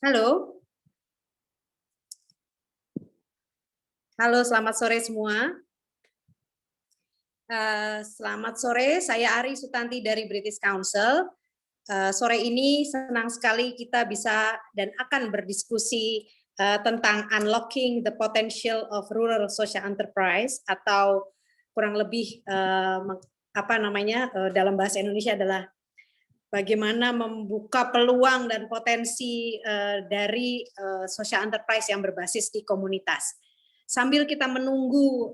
Halo, halo selamat sore semua. Selamat sore, saya Ari Sutanti dari British Council. Sore ini senang sekali kita bisa dan akan berdiskusi tentang unlocking the potential of rural social enterprise, atau kurang lebih dalam bahasa Indonesia adalah bagaimana membuka peluang dan potensi dari social enterprise yang berbasis di komunitas. Sambil kita menunggu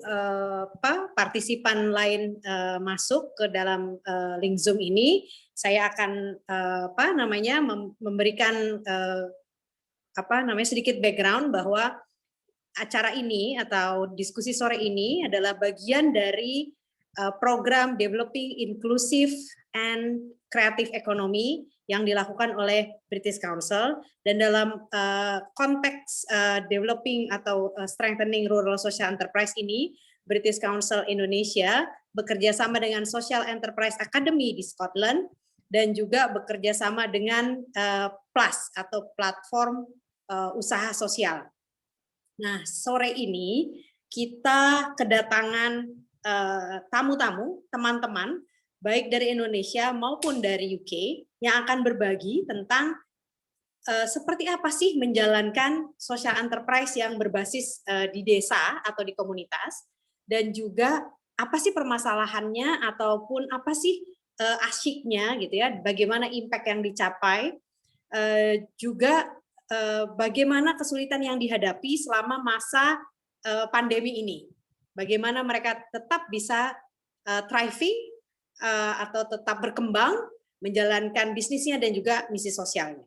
partisipan lain masuk ke dalam link Zoom ini, saya akan memberikan sedikit background bahwa acara ini atau diskusi sore ini adalah bagian dari program Developing Inclusive and Creative Economy yang dilakukan oleh British Council, dan dalam konteks developing atau strengthening rural social enterprise ini, British Council Indonesia bekerja sama dengan Social Enterprise Academy di Scotland dan juga bekerja sama dengan PLUS atau platform usaha sosial. Nah, sore ini kita kedatangan tamu-tamu, teman-teman baik dari Indonesia maupun dari UK yang akan berbagi tentang seperti apa sih menjalankan social enterprise yang berbasis di desa atau di komunitas, dan juga apa sih permasalahannya ataupun apa sih asyiknya gitu ya, bagaimana impact yang dicapai, juga bagaimana kesulitan yang dihadapi selama masa pandemi ini, bagaimana mereka tetap bisa thriving atau tetap berkembang, menjalankan bisnisnya dan juga misi sosialnya.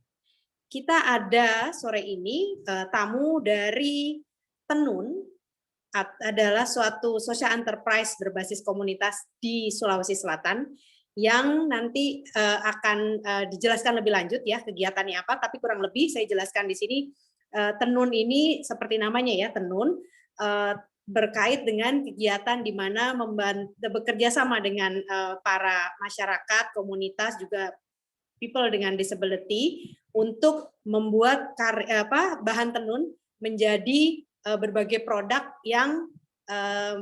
Kita ada sore ini tamu dari Tenun, adalah suatu social enterprise berbasis komunitas di Sulawesi Selatan, yang nanti akan dijelaskan lebih lanjut ya kegiatannya apa, tapi kurang lebih saya jelaskan di sini. Tenun ini seperti namanya ya, Tenun, berkait dengan kegiatan di mana bekerja sama dengan para masyarakat, komunitas, juga people dengan disability untuk membuat bahan tenun menjadi berbagai produk yang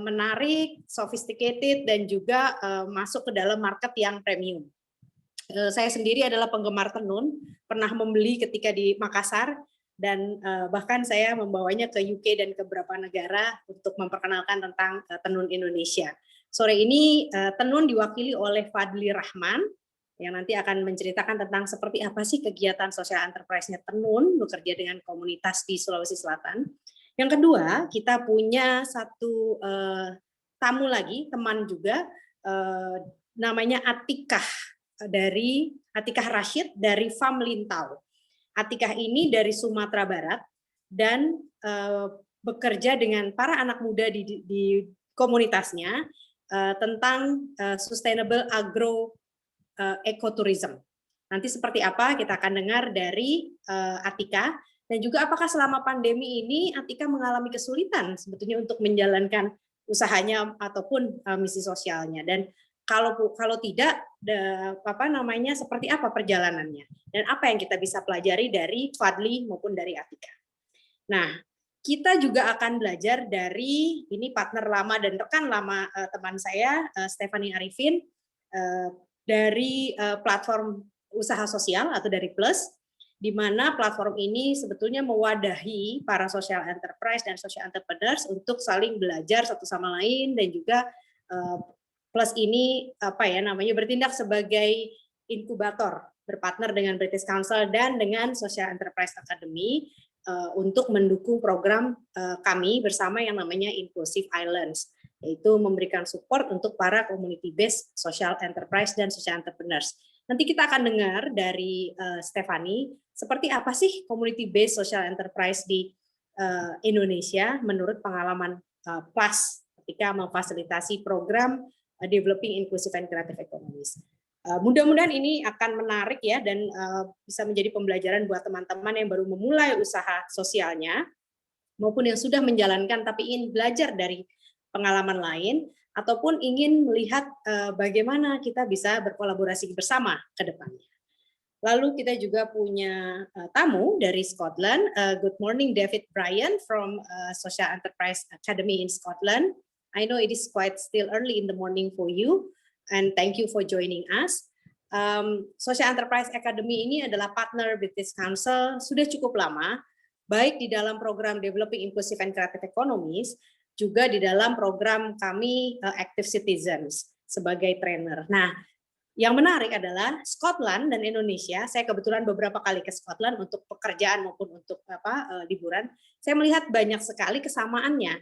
menarik, sophisticated, dan juga masuk ke dalam market yang premium. Saya sendiri adalah penggemar tenun, pernah membeli ketika di Makassar, dan bahkan saya membawanya ke UK dan ke beberapa negara untuk memperkenalkan tentang tenun Indonesia. Sore ini tenun diwakili oleh Fadli Rahman, yang nanti akan menceritakan tentang seperti apa sih kegiatan social enterprise-nya Tenun bekerja dengan komunitas di Sulawesi Selatan. Yang kedua, kita punya satu tamu lagi, teman juga, namanya Atikah Rashid dari Farm Lintau. Atikah ini dari Sumatera Barat dan bekerja dengan para anak muda di komunitasnya tentang sustainable agro ecotourism. Nanti seperti apa kita akan dengar dari Atika, dan juga apakah selama pandemi ini Atika mengalami kesulitan sebetulnya untuk menjalankan usahanya ataupun misi sosialnya, dan kalau tidak seperti apa perjalanannya, dan apa yang kita bisa pelajari dari Fadli maupun dari Atika. Nah, kita juga akan belajar dari ini partner lama dan rekan lama teman saya, Stephanie Arifin, dari platform usaha sosial atau dari PLUS, di mana platform ini sebetulnya mewadahi para social enterprise dan social entrepreneurs untuk saling belajar satu sama lain, dan juga PLUS ini bertindak sebagai inkubator, berpartner dengan British Council dan dengan Social Enterprise Academy untuk mendukung program kami bersama yang namanya Inclusive Islands, yaitu memberikan support untuk para community based social enterprise dan social entrepreneurs. Nanti kita akan dengar dari Stephanie seperti apa sih community based social enterprise di Indonesia menurut pengalaman PLUS ketika memfasilitasi program Developing Inclusive and Creative Economies. Mudah-mudahan ini akan menarik ya, dan bisa menjadi pembelajaran buat teman-teman yang baru memulai usaha sosialnya maupun yang sudah menjalankan tapi ingin belajar dari pengalaman lain, ataupun ingin melihat bagaimana kita bisa berkolaborasi bersama ke depannya. Lalu kita juga punya tamu dari Scotland. Good morning, David Bryan from Social Enterprise Academy in Scotland. I know it is quite still early in the morning for you, and thank you for joining us. Social Enterprise Academy ini adalah partner British Council sudah cukup lama, baik di dalam program Developing Inclusive and Creative Economies, juga di dalam program kami Active Citizens sebagai trainer. Nah, yang menarik adalah Scotland dan Indonesia. Saya kebetulan beberapa kali ke Scotland untuk pekerjaan maupun untuk liburan. Saya melihat banyak sekali kesamaannya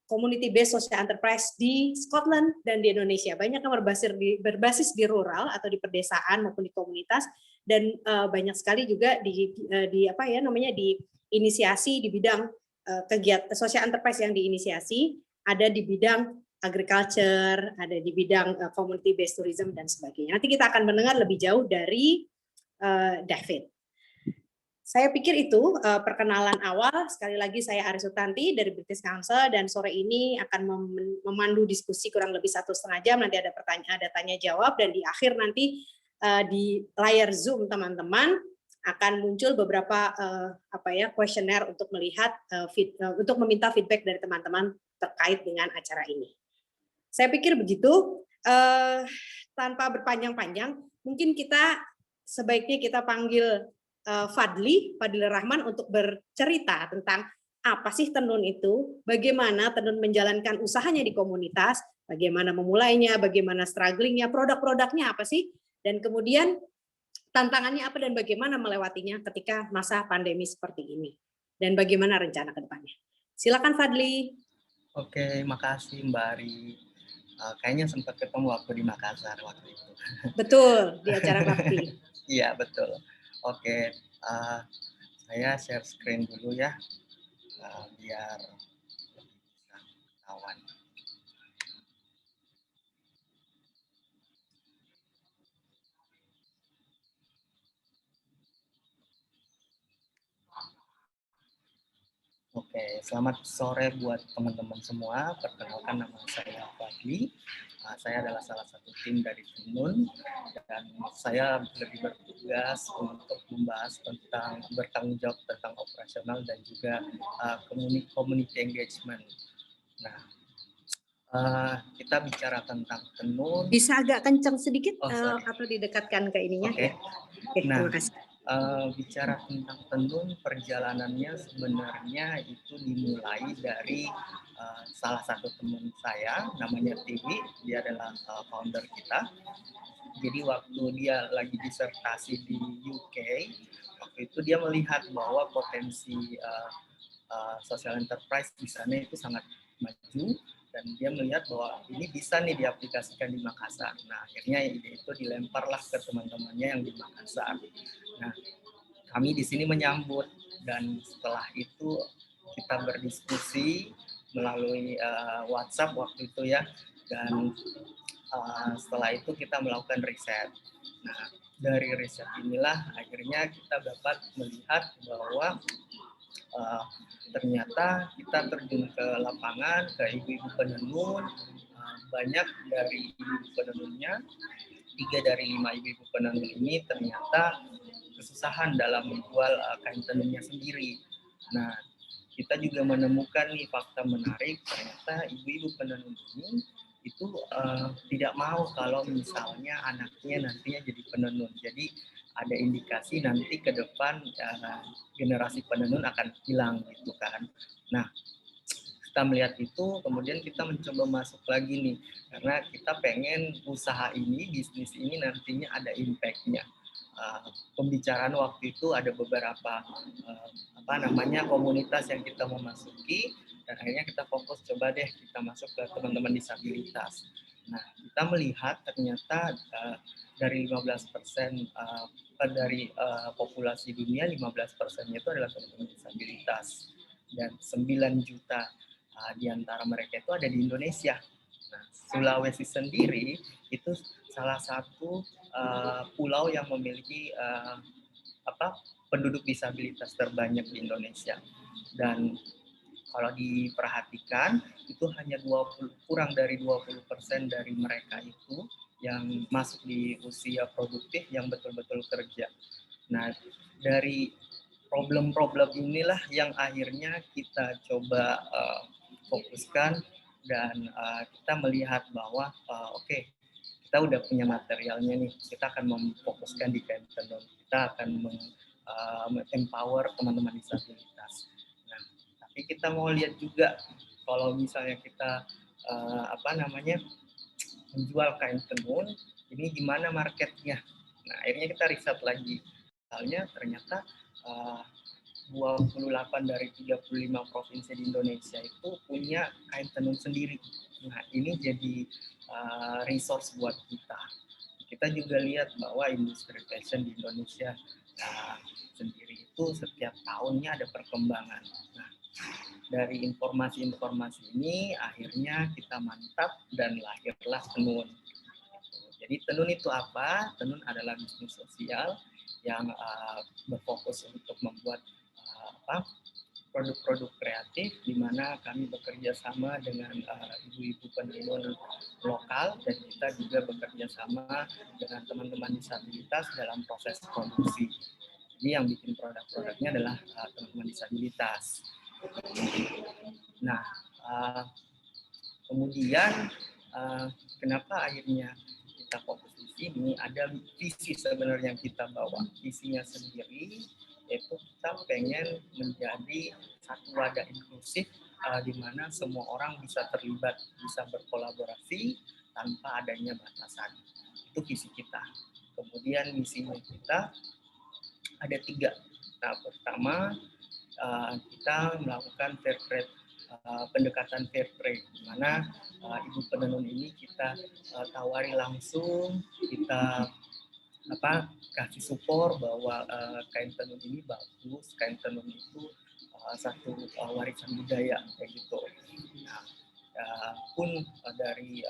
community based social enterprise di Scotland dan di Indonesia. Banyak yang berbasis di rural atau di pedesaan maupun di komunitas, dan banyak sekali juga di inisiasi di bidang kegiatan social enterprise yang diinisiasi ada di bidang agriculture, ada di bidang community based tourism dan sebagainya. Nanti kita akan mendengar lebih jauh dari David. Saya pikir itu perkenalan awal. Sekali lagi saya Aris Sutanti dari British Council, dan sore ini akan memandu diskusi kurang lebih 1,5 jam. Nanti ada pertanyaan, ada tanya jawab, dan di akhir nanti di layar Zoom teman-teman akan muncul beberapa kuesioner untuk melihat untuk meminta feedback dari teman-teman terkait dengan acara ini. Saya pikir begitu, tanpa berpanjang-panjang, mungkin sebaiknya kita panggil Fadli Rahman untuk bercerita tentang apa sih Tenun itu, bagaimana Tenun menjalankan usahanya di komunitas, bagaimana memulainya, bagaimana strugglingnya, produk-produknya apa sih, dan kemudian tantangannya apa dan bagaimana melewatinya ketika masa pandemi seperti ini, dan bagaimana rencana ke depannya. Silakan Fadli. Oke, makasih Mbak Ari. Kayaknya sempat ketemu waktu di Makassar waktu itu. Betul, di acara Rapti. Iya, betul. Oke, saya share screen dulu ya, biar bisa ketahuan. Oke, selamat sore buat teman-teman semua. Perkenalkan, nama saya Fadli. Saya adalah salah satu tim dari Tenun, dan saya lebih bertugas untuk membahas tentang bertanggung jawab tentang operasional dan juga community engagement. Nah, kita bicara tentang Tenun. Bisa agak kencang sedikit atau didekatkan ke ininya? Oke. Ya. Nah, terima kasih. Bicara tentang Tenun, perjalanannya sebenarnya itu dimulai dari salah satu teman saya, namanya Tiwi. Dia adalah founder kita. Jadi waktu dia lagi disertasi di UK, waktu itu dia melihat bahwa potensi social enterprise di sana itu sangat maju, dan dia melihat bahwa ini bisa nih diaplikasikan di Makassar. Nah, akhirnya ide itu dilemparlah ke teman-temannya yang di Makassar. Nah, kami di sini menyambut, dan setelah itu kita berdiskusi melalui WhatsApp waktu itu ya, dan setelah itu kita melakukan riset. Nah, dari riset inilah akhirnya kita dapat melihat bahwa ternyata kita terjun ke lapangan, ke ibu-ibu penenun. Banyak dari ibu-ibu penenunnya, 3 dari 5 ibu-ibu penenun ini ternyata kesusahan dalam menjual kain tenunnya sendiri. Nah, kita juga menemukan nih fakta menarik, ternyata ibu-ibu penenun ini itu tidak mau kalau misalnya anaknya nantinya jadi penenun. Jadi ada indikasi nanti ke depan generasi penenun akan hilang gitu kan. Nah, kita melihat itu, kemudian kita mencoba masuk lagi nih, karena kita pengen usaha ini, bisnis ini nantinya ada impact-nya. Pembicaraan waktu itu ada beberapa komunitas yang kita mau masuki, dan akhirnya kita fokus coba deh kita masuk ke teman-teman disabilitas. Nah, kita melihat ternyata dari 15% dari populasi dunia, 15%-nya itu adalah teman-teman disabilitas, dan 9 juta di antara mereka itu ada di Indonesia. Nah, Sulawesi sendiri itu salah satu pulau yang memiliki penduduk disabilitas terbanyak di Indonesia, dan kalau diperhatikan itu hanya kurang dari 20% dari mereka itu yang masuk di usia produktif yang betul-betul kerja. Nah, dari problem-problem inilah yang akhirnya kita coba fokuskan dan kita melihat bahwa oke, kita udah punya materialnya nih, kita akan memfokuskan di kain tenun, kita akan empower teman-teman disabilitas. Nah, tapi kita mau lihat juga kalau misalnya kita menjual kain tenun, ini gimana marketnya. Nah, akhirnya kita riset lagi. Misalnya ternyata 28 dari 35 provinsi di Indonesia itu punya kain tenun sendiri. Nah, ini jadi resource buat kita. Kita juga lihat bahwa industri fashion di Indonesia sendiri itu setiap tahunnya ada perkembangan. Nah, dari informasi-informasi ini akhirnya kita mantap dan lahirlah tenun. Jadi tenun itu apa? Tenun adalah bisnis sosial yang berfokus untuk membuat produk-produk kreatif di mana kami bekerja sama dengan ibu-ibu penenun lokal dan kita juga bekerja sama dengan teman-teman disabilitas dalam proses produksi. Jadi yang bikin produk-produknya adalah teman-teman disabilitas. Nah, kemudian kenapa akhirnya kita fokus di sini? Ada visi sebenarnya yang kita bawa. Visinya sendiri yaitu kita pengen menjadi satu wadah inklusif di mana semua orang bisa terlibat, bisa berkolaborasi tanpa adanya batasan. Itu visi kita. Kemudian misinya kita ada 3. Nah, pertama kita melakukan fair trade, pendekatan fair trade, di mana ibu penenun ini kita tawari langsung, kita kasih support bahwa kain tenun ini bagus, kain tenun itu satu warisan budaya kayak gitu. Nah, pun dari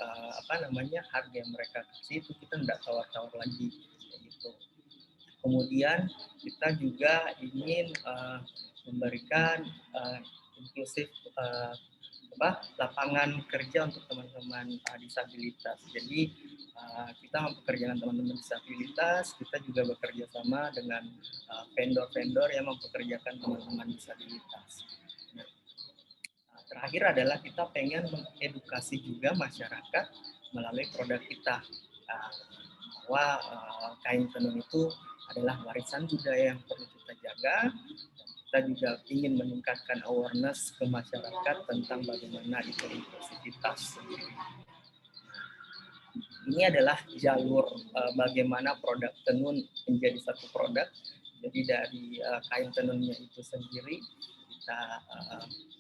harga yang mereka kasih itu kita tidak tawar-tawar lagi kayak gitu. Kemudian kita juga ingin memberikan inklusif lapangan kerja untuk teman-teman disabilitas. Jadi kita mempekerjakan teman-teman disabilitas, kita juga bekerja sama dengan vendor-vendor yang mempekerjakan teman-teman disabilitas. Nah, terakhir adalah kita pengen mengedukasi juga masyarakat melalui produk kita bahwa kain tenun itu adalah warisan budaya yang perlu kita jaga. Kita juga ingin meningkatkan awareness ke masyarakat tentang bagaimana itu inklusivitas. Ini adalah jalur bagaimana produk tenun menjadi satu produk. Jadi dari kain tenunnya itu sendiri, kita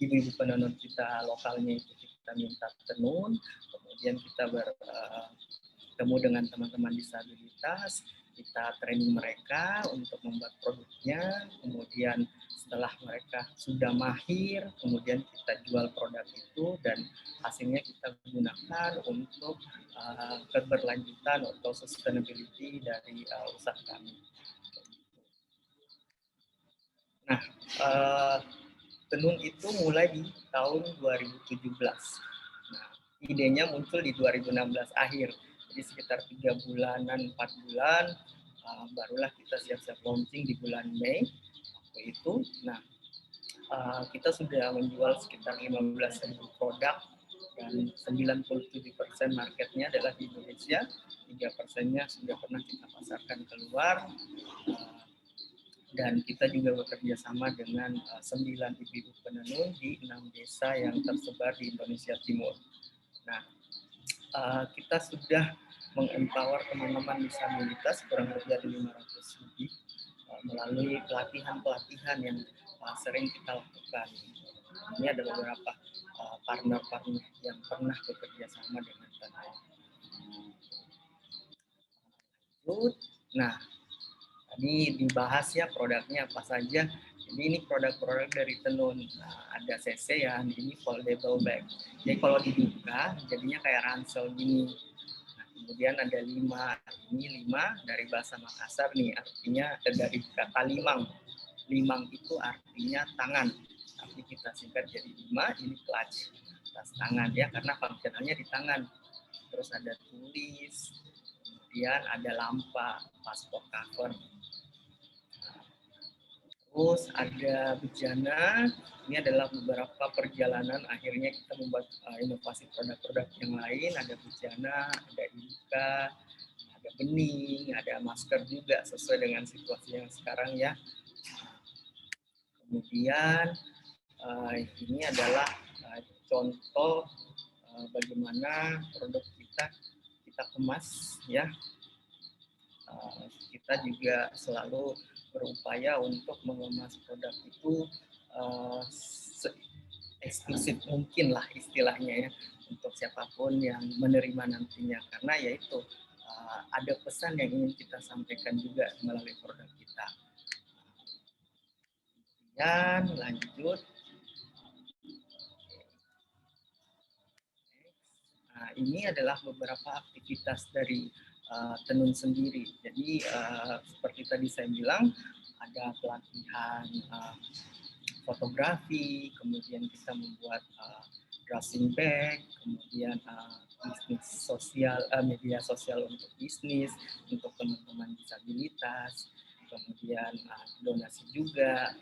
ibu-ibu penenun kita lokalnya itu kita minta tenun, kemudian kita bertemu dengan teman-teman disabilitas, kita training mereka untuk membuat produknya, kemudian setelah mereka sudah mahir, kemudian kita jual produk itu dan hasilnya kita gunakan untuk keberlanjutan atau sustainability dari usaha kami. Nah, tenun itu mulai di tahun 2017. Nah, idenya muncul di 2016 akhir. Jadi sekitar 3 bulanan, 4 bulan, barulah kita siap-siap launching di bulan Mei waktu itu. Nah, kita sudah menjual sekitar 15.000 produk dan 97% marketnya adalah di Indonesia, 3%-nya sudah pernah kita pasarkan keluar. Dan kita juga bekerja sama dengan 9 ibu-ibu penenun di 6 desa yang tersebar di Indonesia Timur. Nah, kita sudah mengempower teman-teman disabilitas kurang lebih ada 500 lebih melalui pelatihan-pelatihan yang sering kita lakukan. Ini ada beberapa partner-partner yang pernah bekerja sama dengan tenun. Nah, tadi dibahas ya produknya apa saja. Jadi ini produk-produk dari tenun. Nah, ada CC-an, ini foldable bag. Jadi kalau dibuka jadinya kayak ransel gini. Nah, kemudian ada 5. Ini 5 dari bahasa Makassar nih, artinya dari kata limang. Limang itu artinya tangan. Tapi kita singkat jadi 5, ini clutch. Tas tangan ya, karena fungsionalnya di tangan. Terus ada tulis, kemudian ada lampa paspor cover. Terus ada bejana, ini adalah beberapa perjalanan akhirnya kita membuat inovasi produk-produk yang lain, ada bejana, ada ibuka, ada bening, ada masker juga sesuai dengan situasi yang sekarang ya. Kemudian ini adalah contoh bagaimana produk kita kemas ya. Kita juga selalu berupaya untuk mengemas produk itu eksklusif mungkin lah istilahnya ya untuk siapapun yang menerima nantinya, karena yaitu ada pesan yang ingin kita sampaikan juga melalui produk kita. Dan lanjut. Nah, ini adalah beberapa aktivitas dari Tenun sendiri. Jadi seperti tadi saya bilang, ada pelatihan fotografi, kemudian kita membuat dressing bag, kemudian bisnis sosial, media sosial untuk bisnis, untuk teman-teman disabilitas, kemudian donasi juga.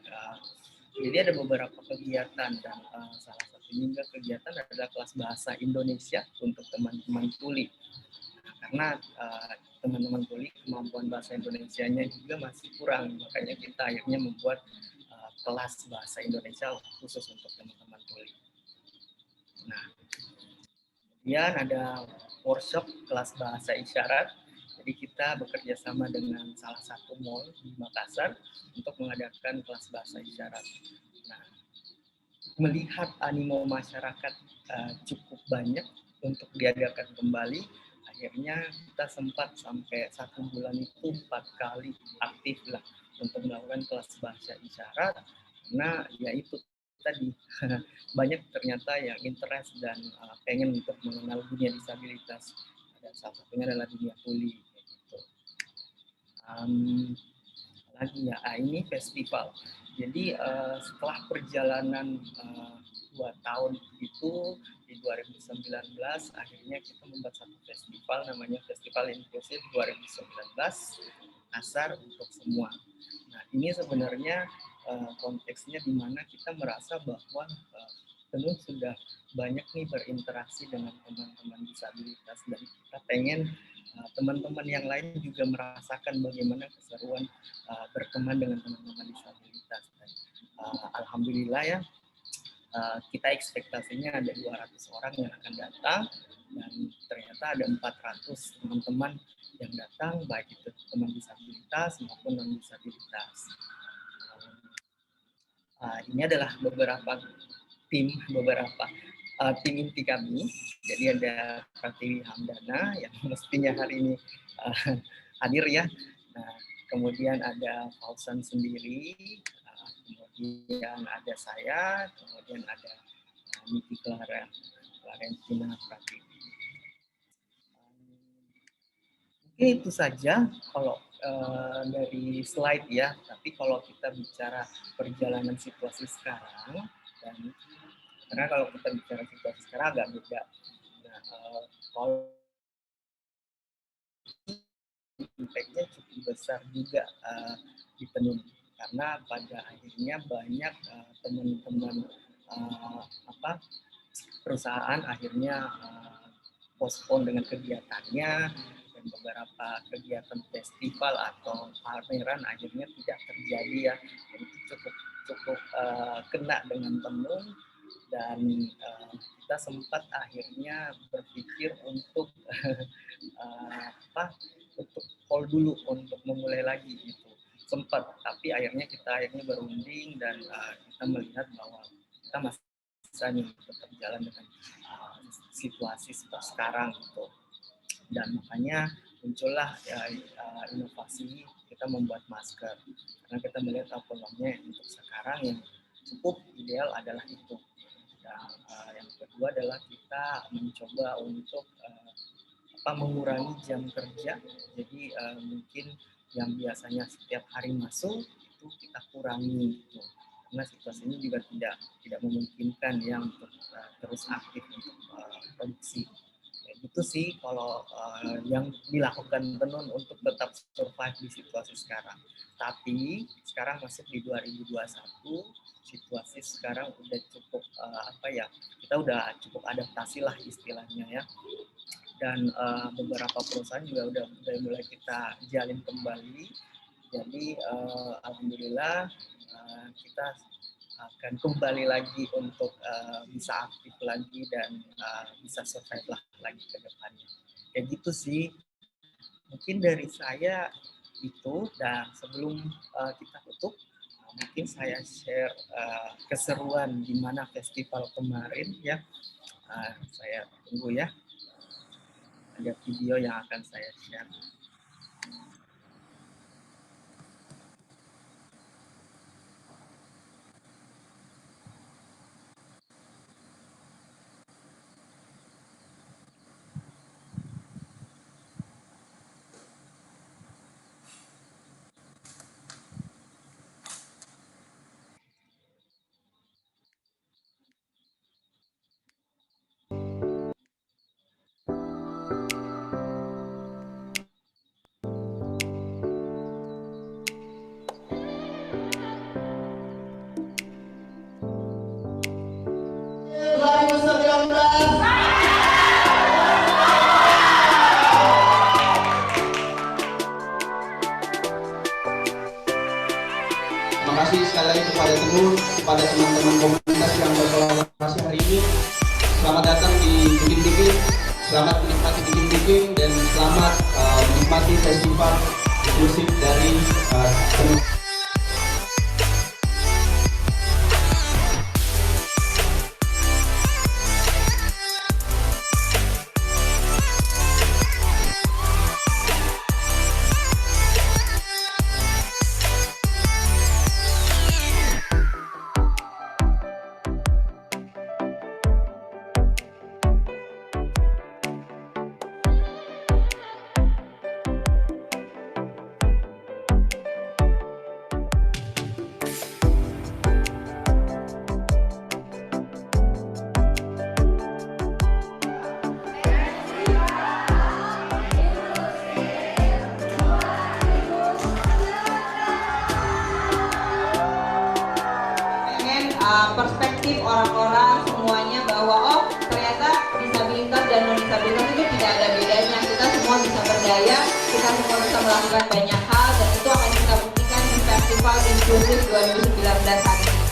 Jadi ada beberapa kegiatan dan salah satu juga kegiatan adalah kelas bahasa Indonesia untuk teman-teman tuli. Karena teman-teman tuli kemampuan bahasa Indonesianya juga masih kurang, makanya kita akhirnya membuat kelas bahasa Indonesia khusus untuk teman-teman tuli. Nah, kemudian ada workshop kelas bahasa isyarat. Jadi kita bekerja sama dengan salah satu mall di Makassar untuk mengadakan kelas bahasa isyarat. Nah, melihat animo masyarakat cukup banyak untuk diadakan kembali, akhirnya kita sempat sampai 1 bulan itu 4 kali aktif lah untuk melakukan kelas bahasa isyarat, karena ya itu tadi banyak ternyata yang interest dan pengen untuk mengenal dunia disabilitas, dan salah satunya adalah dunia tuli gitu. Lagi ya, ini festival. Jadi setelah perjalanan 2 tahun itu di 2019 akhirnya kita membuat satu festival namanya Festival Inklusif 2019 Asar untuk Semua. Nah, ini sebenarnya konteksnya di mana kita merasa bahwa tenun sudah banyak nih berinteraksi dengan teman-teman disabilitas, dan kita pengen teman-teman yang lain juga merasakan bagaimana keseruan berteman dengan teman-teman disabilitas. Dan alhamdulillah ya, kita ekspektasinya ada 200 orang yang akan datang, dan ternyata ada 400 teman-teman yang datang, baik itu teman disabilitas maupun non disabilitas. Ini adalah beberapa tim inti kami. Jadi ada Pratiwi Hamdana yang mestinya hari ini hadir ya. Nah, kemudian ada Fauzan sendiri, kemudian ada saya, kemudian ada Niki Clarentina Pratiwi. Mungkin itu saja kalau dari slide ya. Tapi kalau kita bicara perjalanan situasi sekarang, dan karena kalau kita bicara situasi sekarang agak beda. Nah, kalau impact-nya cukup besar juga di tenun, karena pada akhirnya banyak teman-teman perusahaan akhirnya postpone dengan kegiatannya, dan beberapa kegiatan festival atau pameran akhirnya tidak terjadi ya. Jadi cukup kena dengan tenun, dan kita sempat akhirnya berpikir untuk untuk hold dulu untuk memulai lagi gitu, sempat, tapi akhirnya kita berunding, dan kita melihat bahwa kita masih bisa nih tetap jalan dengan situasi seperti sekarang gitu. Dan makanya muncullah inovasi kita membuat masker, karena kita melihat peluangnya untuk sekarang yang cukup ideal adalah itu. Dan yang kedua adalah kita mencoba untuk mengurangi jam kerja. Jadi mungkin yang biasanya setiap hari masuk itu kita kurangi gitu, karena situasinya juga tidak memungkinkan yang untuk terus aktif untuk produksi. Itu sih kalau yang dilakukan Tenun untuk tetap survive di situasi sekarang. Tapi sekarang masuk di 2021, situasi sekarang udah cukup kita udah cukup adaptasi lah istilahnya ya. Dan beberapa perusahaan juga udah mulai kita jalin kembali. Jadi alhamdulillah kita akan kembali lagi untuk bisa aktif lagi dan bisa survive lah lagi ke depannya. Kayak gitu sih. Mungkin dari saya itu, dan sebelum kita tutup, mungkin saya share keseruan di mana festival kemarin ya. Saya tunggu ya. Ada video yang akan saya share. Terima kasih sekali lagi kepada Tenun, kepada teman-teman komunitas yang berkolaborasi hari ini. Selamat datang di Bikin Bikin, selamat menikmati Bikin Bikin, dan selamat menikmati festival musik dari Tenun. Perspektif orang-orang semuanya bahwa oh ternyata disabilitas dan non disabilitas itu tidak ada bedanya, kita semua bisa berdaya, kita semua bisa melakukan banyak hal, dan itu akan kita buktikan di Festival Inklusif 2019 hari ini.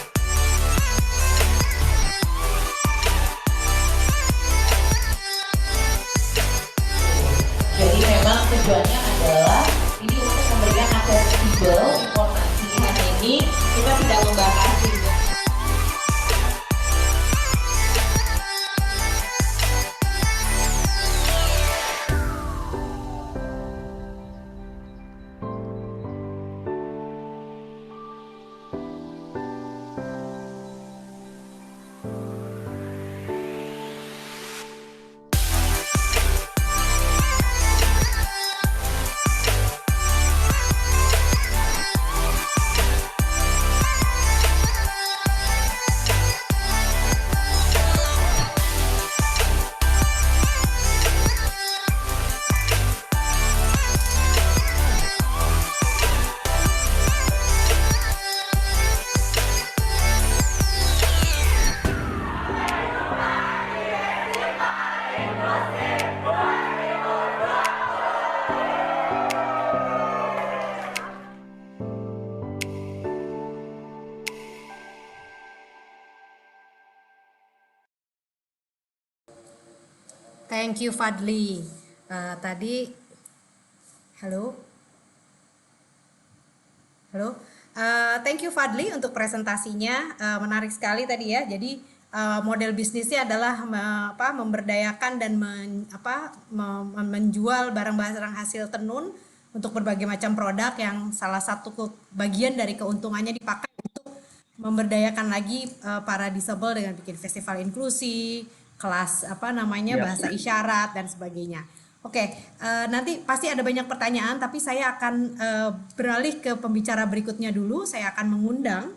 Jadi memang tujuannya adalah ini untuk memberikan aksesibel informasi. Hari ini kita tidak membahas Thank you Fadli. Tadi, halo. Thank you Fadli untuk presentasinya. Menarik sekali tadi ya. Jadi model bisnisnya adalah memberdayakan dan menjual barang-barang hasil tenun untuk berbagai macam produk yang salah satu bagian dari keuntungannya dipakai untuk memberdayakan lagi para disable dengan bikin festival inklusi, kelas bahasa isyarat dan sebagainya. Oke, nanti pasti ada banyak pertanyaan, tapi saya akan beralih ke pembicara berikutnya dulu. Saya akan mengundang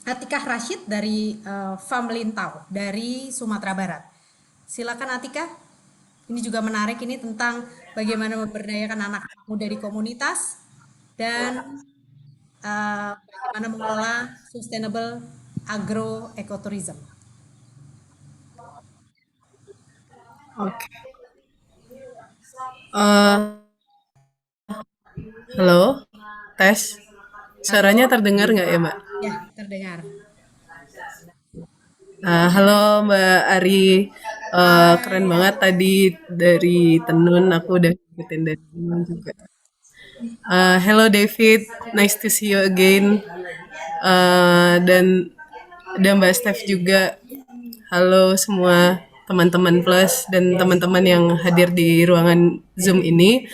Atikah Rashid dari FAM Lintau dari Sumatera Barat. Silakan Atika. Ini juga menarik, ini tentang bagaimana memberdayakan anak-anak muda di komunitas dan bagaimana mengelola sustainable agroecotourism. Oke. Halo, tes. Suaranya terdengar nggak ya, Mbak? Ya, terdengar. Halo Mbak Ari. Keren banget tadi dari Tenun, aku udah ngikutin dari Tenun juga. Hello David, nice to see you again. Dan ada Mbak Steph juga. Halo semua teman-teman Plus dan teman-teman yang hadir di ruangan Zoom ini.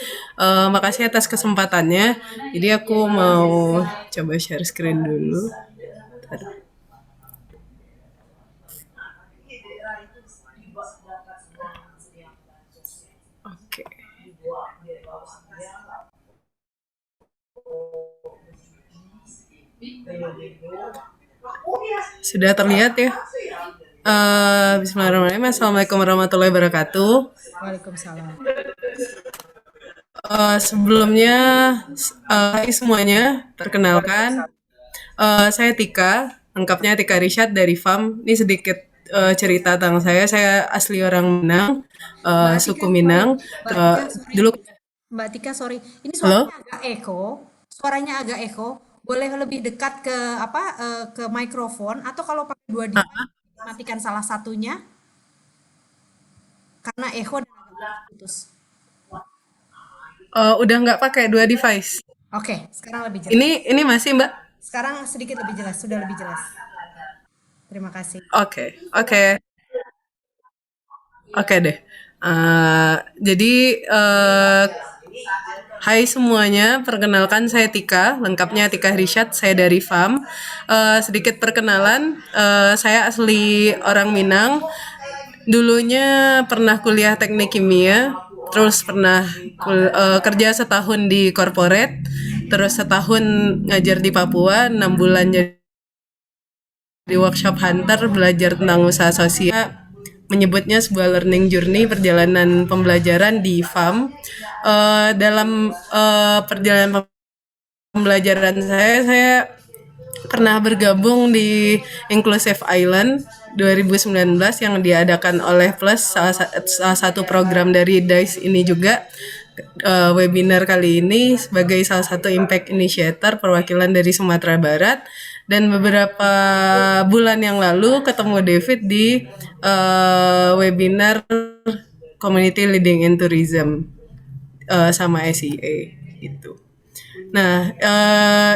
Makasih atas kesempatannya. Jadi aku mau coba share screen dulu. Bentar. Oke. Sudah terlihat ya? Bismillahirrahmanirrahim. Assalamualaikum warahmatullahi wabarakatuh. Waalaikumsalam. Sebelumnya, hai semuanya, perkenalkan, saya Tika, lengkapnya Tika Rishad dari FAM. Ini sedikit cerita tentang saya asli orang Minang, suku Minang. Dulu, Mbak Tika, sorry, ini halo? suaranya agak eko. Boleh lebih dekat ke ke mikrofon, atau kalau pakai dua device, matikan salah satunya karena echo dan agak putus. Udah nggak pakai dua device. Oke, sekarang lebih jelas. Ini masih Mbak? Sekarang sedikit lebih jelas, sudah lebih jelas. Terima kasih. Oke deh. Jadi hai semuanya, perkenalkan saya Tika, lengkapnya Tika Rishad, saya dari FAM. Sedikit perkenalan, saya asli orang Minang. Dulunya pernah kuliah teknik kimia, terus pernah kerja setahun di corporate, terus setahun ngajar di Papua, 6 bulan jadi workshop hunter, belajar tentang usaha sosial. Menyebutnya sebuah learning journey, perjalanan pembelajaran di FAM. Dalam perjalanan pembelajaran saya pernah bergabung di Inclusive Island 2019 yang diadakan oleh Plus, salah satu program dari DICE ini juga. Webinar kali ini sebagai salah satu impact initiator perwakilan dari Sumatera Barat, dan beberapa bulan yang lalu ketemu David di webinar Community Leading in Tourism sama SEA gitu. Nah,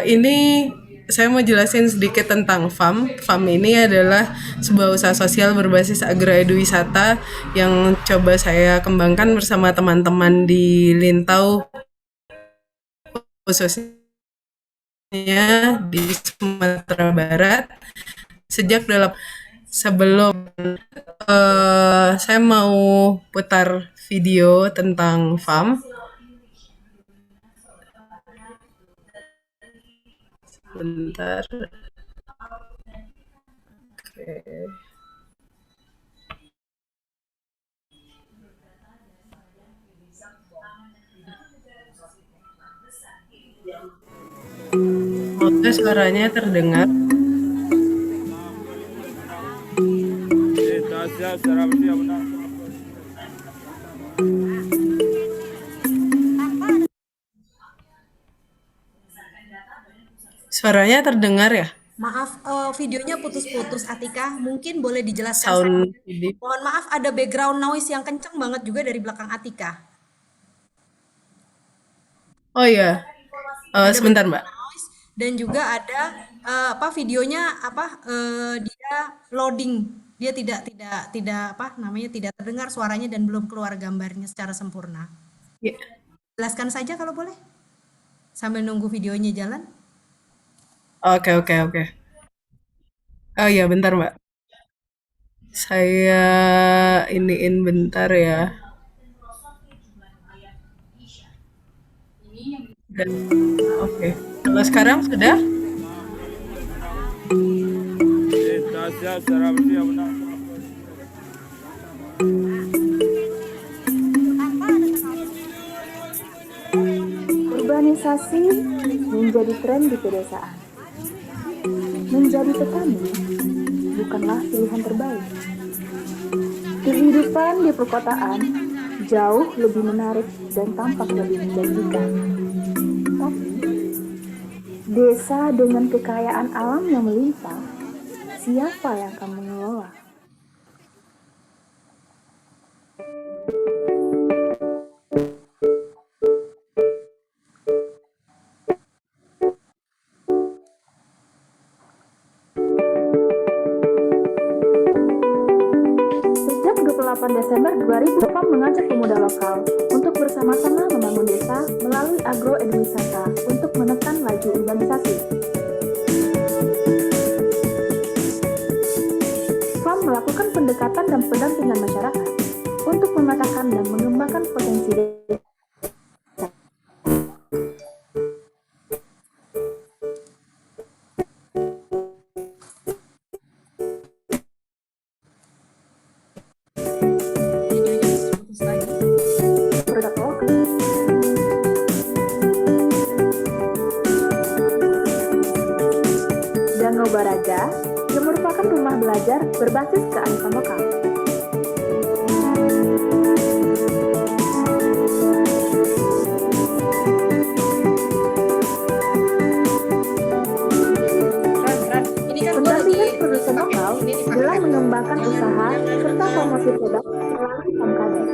ini saya mau jelasin sedikit tentang FAM. FAM ini adalah sebuah usaha sosial berbasis agroeduwisata yang coba saya kembangkan bersama teman-teman di Lintau, khususnya di Sumatera Barat. Sebelum saya mau putar video tentang FAM. Bentar. Oke. Oke, suaranya terdengar. Suaranya terdengar ya? Maaf, videonya putus-putus, Atika. Mungkin boleh dijelaskan. Sound video. Mohon maaf, ada background noise yang kenceng banget juga dari belakang Atika. Oh iya, sebentar Mbak. Dan juga ada videonya dia loading, dia tidak tidak terdengar suaranya dan belum keluar gambarnya secara sempurna. Yeah. Jelaskan saja kalau boleh, sambil nunggu videonya jalan. Oke. Oh iya, bentar Mbak. Saya iniin bentar ya. Oke. Kalau sekarang sudah? Urbanisasi menjadi tren di pedesaan. Menjadi petani bukanlah pilihan terbaik. Kehidupan di perkotaan jauh lebih menarik dan tampak lebih menjanjikan. Tapi, desa dengan kekayaan alam yang melimpah, siapa yang akan mengelola? Sejak 28 Desember 2000, FAM mengajak pemuda lokal untuk bersama-sama membangun desa melalui agroedwisata untuk menekan laju urbanisasi. FAM melakukan pendekatan dan pendampingan masyarakat untuk memetakan dan mengembangkan potensi desa. Produk lokal. Danau Baraja yang merupakan rumah belajar berbasis kearifan lokal. Ini kan Pendampingan produsen lokal dalam mengembangkan usaha serta promosi produk melalui PAMKADES.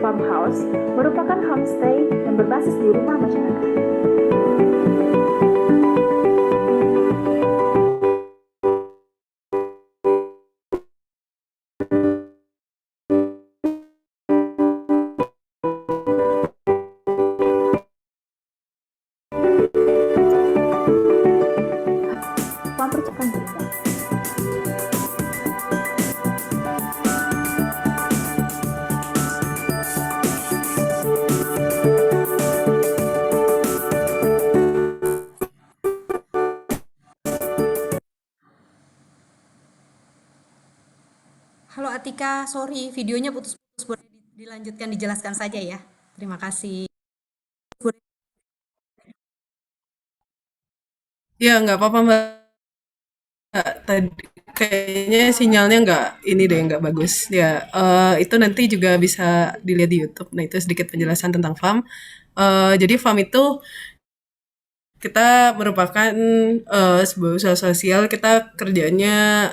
Farmhouse merupakan homestay yang berbasis di rumah masyarakat. Farm percikan cerita. Halo Atika, sorry videonya putus-putus, boleh dilanjutkan dijelaskan saja ya. Terima kasih. Ya, nggak apa-apa Mbak. Tadi kayaknya sinyalnya nggak bagus. Ya, itu nanti juga bisa dilihat di YouTube. Nah, itu sedikit penjelasan tentang FAM. Jadi FAM itu kita merupakan sebuah usaha sosial. Kita kerjanya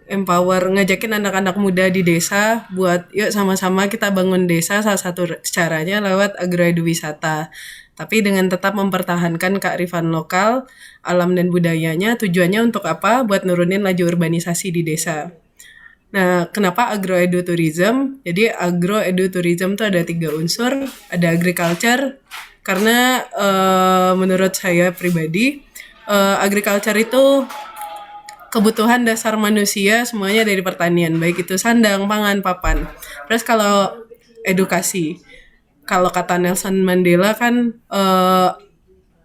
empower, ngajakin anak-anak muda di desa buat yuk sama-sama kita bangun desa. Salah satu caranya lewat agroedwisata. Tapi dengan tetap mempertahankan kearifan lokal, alam dan budayanya. Tujuannya untuk apa? Buat nurunin laju urbanisasi di desa. Nah, kenapa agroedutourism? Jadi agroedutourism itu ada 3 unsur. Ada agriculture, karena menurut saya pribadi, agriculture itu kebutuhan dasar manusia semuanya dari pertanian, baik itu sandang, pangan, papan. Terus kalau edukasi, kalau kata Nelson Mandela kan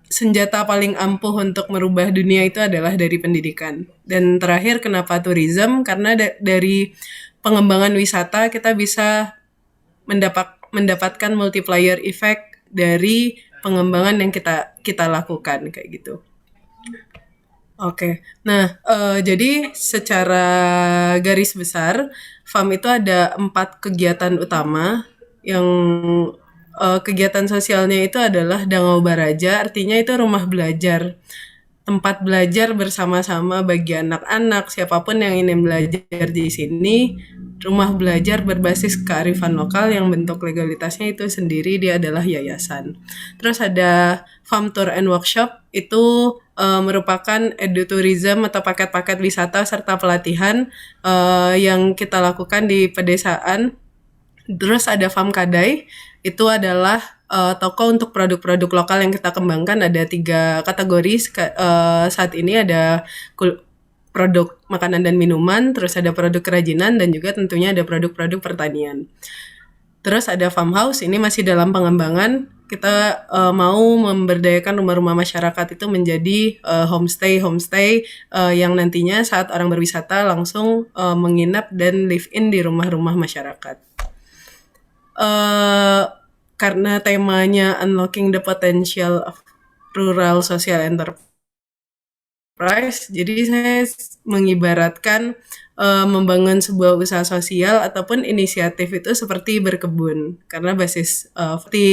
senjata paling ampuh untuk merubah dunia itu adalah dari pendidikan. Dan terakhir kenapa tourism? Karena dari pengembangan wisata kita bisa mendapatkan multiplier effect dari pengembangan yang kita lakukan kayak gitu. Oke, nah jadi secara garis besar FAM itu ada 4 kegiatan utama. Yang kegiatan sosialnya itu adalah Danau Baraja, artinya itu rumah belajar, tempat belajar bersama-sama bagi anak-anak, siapapun yang ingin belajar di sini. Rumah belajar berbasis kearifan lokal yang bentuk legalitasnya itu sendiri, dia adalah yayasan. Terus ada Farm Tour and Workshop, itu merupakan edutourism atau paket-paket wisata serta pelatihan yang kita lakukan di pedesaan. Terus ada Farm Kadai, itu adalah toko untuk produk-produk lokal yang kita kembangkan. Ada 3 kategori saat ini, ada produk makanan dan minuman, terus ada produk kerajinan, dan juga tentunya ada produk-produk pertanian. Terus ada farmhouse, ini masih dalam pengembangan. kita mau memberdayakan rumah-rumah masyarakat itu menjadi homestay yang nantinya saat orang berwisata langsung menginap dan live in di rumah-rumah masyarakat. Karena temanya unlocking the potential of rural social enterprise, jadi saya mengibaratkan membangun sebuah usaha sosial ataupun inisiatif itu seperti berkebun. Karena basis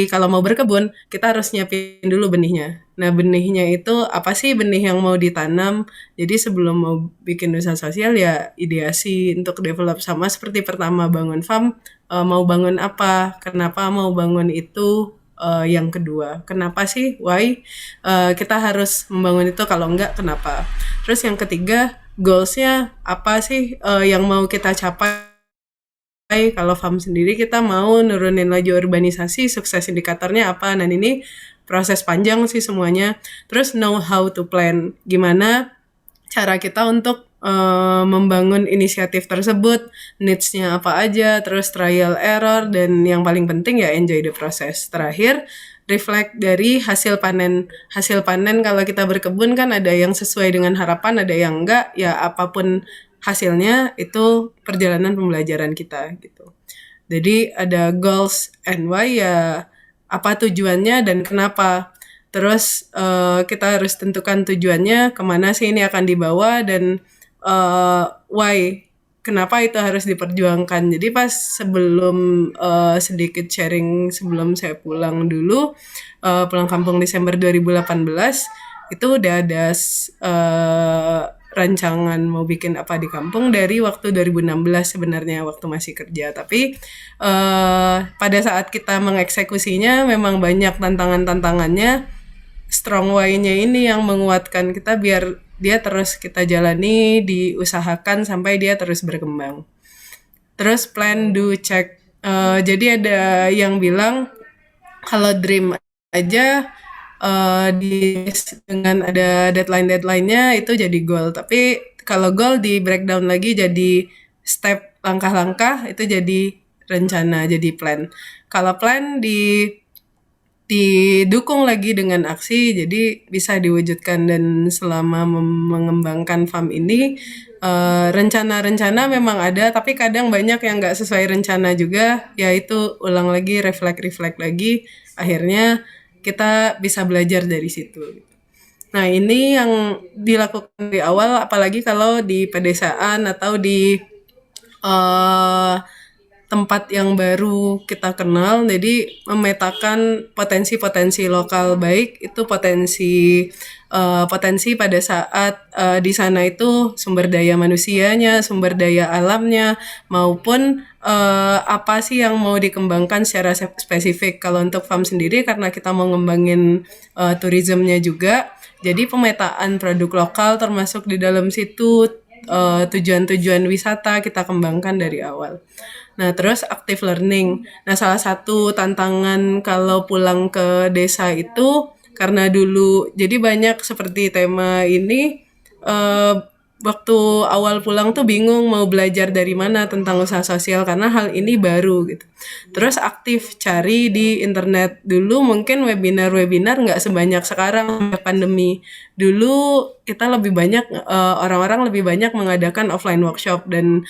kalau mau berkebun, kita harus nyiapin dulu benihnya. Nah, benihnya itu apa sih benih yang mau ditanam? Jadi sebelum mau bikin usaha sosial ya ideasi untuk develop, sama seperti pertama bangun farm, mau bangun apa? Kenapa mau bangun itu? Yang kedua, kenapa sih? Why? Kita harus membangun itu, kalau enggak kenapa? Terus yang ketiga, goals-nya apa sih yang mau kita capai? Kalau farm sendiri kita mau nurunin laju urbanisasi, sukses indikatornya apa? Nah, ini proses panjang sih semuanya. Terus know how to plan, gimana cara kita untuk membangun inisiatif tersebut, needs-nya apa aja, terus trial error, dan yang paling penting ya enjoy the process. Terakhir, reflect dari hasil panen. Hasil panen kalau kita berkebun kan ada yang sesuai dengan harapan, ada yang enggak, ya apapun hasilnya itu perjalanan pembelajaran kita gitu. Jadi ada goals and why, ya apa tujuannya dan kenapa. Terus kita harus tentukan tujuannya, kemana sih ini akan dibawa, dan why, kenapa itu harus diperjuangkan. Jadi pas sebelum sedikit sharing sebelum saya pulang dulu, pulang kampung Desember 2018, itu udah ada rancangan mau bikin apa di kampung dari waktu 2016 sebenarnya, waktu masih kerja. Tapi pada saat kita mengeksekusinya memang banyak tantangannya. Strong why-nya ini yang menguatkan kita biar dia terus kita jalani, diusahakan sampai dia terus berkembang. Terus plan, do, check. Jadi ada yang bilang kalau dream aja dengan ada deadline-nya itu jadi goal. Tapi kalau goal di breakdown lagi jadi step, langkah-langkah, itu jadi rencana, jadi plan. Kalau plan didukung lagi dengan aksi, jadi bisa diwujudkan. Dan selama mengembangkan farm ini, rencana-rencana memang ada, tapi kadang banyak yang nggak sesuai rencana juga, yaitu ulang lagi, reflect lagi, akhirnya kita bisa belajar dari situ. Nah, ini yang dilakukan di awal, apalagi kalau di pedesaan atau di tempat yang baru kita kenal. Jadi memetakan potensi-potensi lokal, baik itu potensi pada saat di sana itu sumber daya manusianya, sumber daya alamnya, maupun apa sih yang mau dikembangkan secara spesifik. Kalau untuk farm sendiri, karena kita mau ngembangin tourismnya juga, jadi pemetaan produk lokal termasuk di dalam situ, tujuan-tujuan wisata kita kembangkan dari awal. Nah, terus active learning. Nah, salah satu tantangan kalau pulang ke desa itu, karena dulu jadi banyak seperti tema ini, waktu awal pulang tuh bingung mau belajar dari mana tentang usaha sosial karena hal ini baru gitu. Terus aktif cari di internet. Dulu mungkin webinar nggak sebanyak sekarang pandemi. Dulu kita lebih banyak, orang-orang lebih banyak mengadakan offline workshop, dan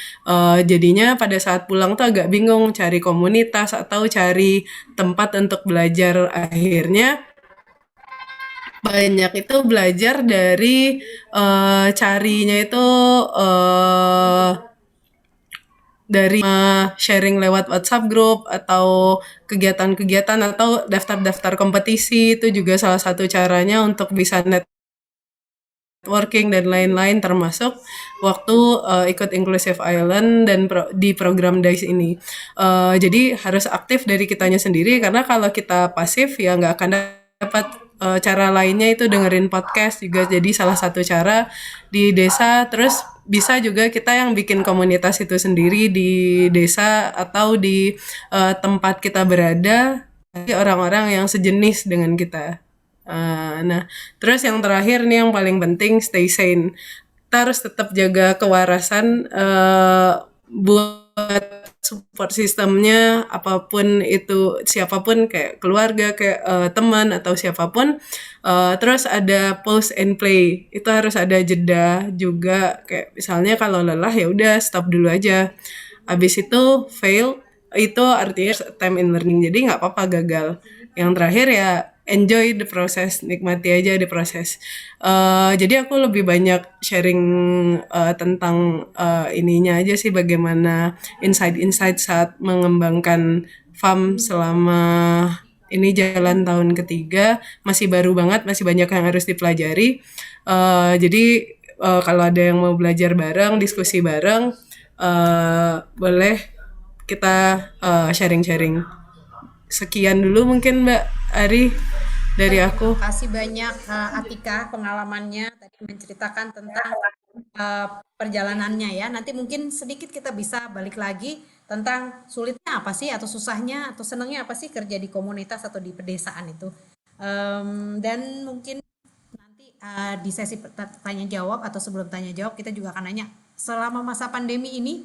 jadinya pada saat pulang tuh agak bingung cari komunitas atau cari tempat untuk belajar. Akhirnya banyak itu belajar dari carinya itu dari sharing lewat WhatsApp group atau kegiatan-kegiatan atau daftar-daftar kompetisi. Itu juga salah satu caranya untuk bisa networking dan lain-lain, termasuk waktu ikut Inclusive Island dan di program DICE ini. Jadi harus aktif dari kitanya sendiri, karena kalau kita pasif ya nggak akan dapat. Cara lainnya itu dengerin podcast juga jadi salah satu cara di desa. Terus bisa juga kita yang bikin komunitas itu sendiri di desa atau di tempat kita berada, orang-orang yang sejenis dengan kita. Nah, terus yang terakhir nih yang paling penting, stay sane. Kita harus tetap jaga kewarasan buat support sistemnya apapun itu, siapapun kayak keluarga, kayak teman atau siapapun. Terus ada pause and play, itu harus ada jeda juga, kayak misalnya kalau lelah ya udah stop dulu aja. Habis itu fail, itu artinya time in learning, jadi nggak apa-apa gagal. Yang terakhir ya enjoy the process, nikmati aja the proses. Jadi aku lebih banyak sharing tentang ininya aja sih, bagaimana insight-insight saat mengembangkan farm selama ini jalan tahun ketiga, masih baru banget, masih banyak yang harus dipelajari. Jadi kalau ada yang mau belajar bareng, diskusi bareng, boleh kita sharing-sharing. Sekian dulu mungkin Mbak Ari dari aku. Terima kasih banyak Atika, pengalamannya tadi menceritakan tentang perjalanannya ya. Nanti mungkin sedikit kita bisa balik lagi tentang sulitnya apa sih, atau susahnya atau senangnya apa sih kerja di komunitas atau di pedesaan itu. Dan mungkin nanti di sesi tanya jawab atau sebelum tanya jawab kita juga akan nanya, selama masa pandemi ini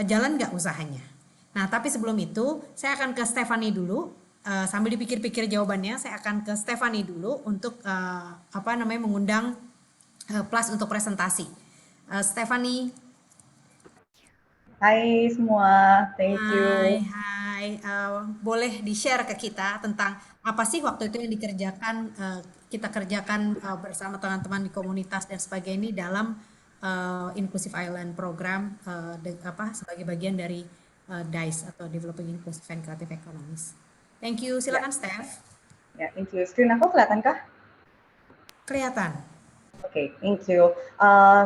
jalan nggak usahanya? Nah, tapi sebelum itu saya akan ke Stephanie dulu. Sambil dipikir-pikir jawabannya, saya akan ke Stephanie dulu untuk mengundang Plus untuk presentasi. Stephanie. Hai semua, thank you. Hai. Boleh di-share ke kita tentang apa sih waktu itu yang kita kerjakan bersama teman-teman di komunitas dan sebagainya ini dalam Inclusive Island program sebagai bagian dari DICE atau Developing Inclusive and Creative Economies. Thank you, silakan Steph. Ya, thank you. Screen aku kelihatan kah? Kelihatan. Oke, thank you.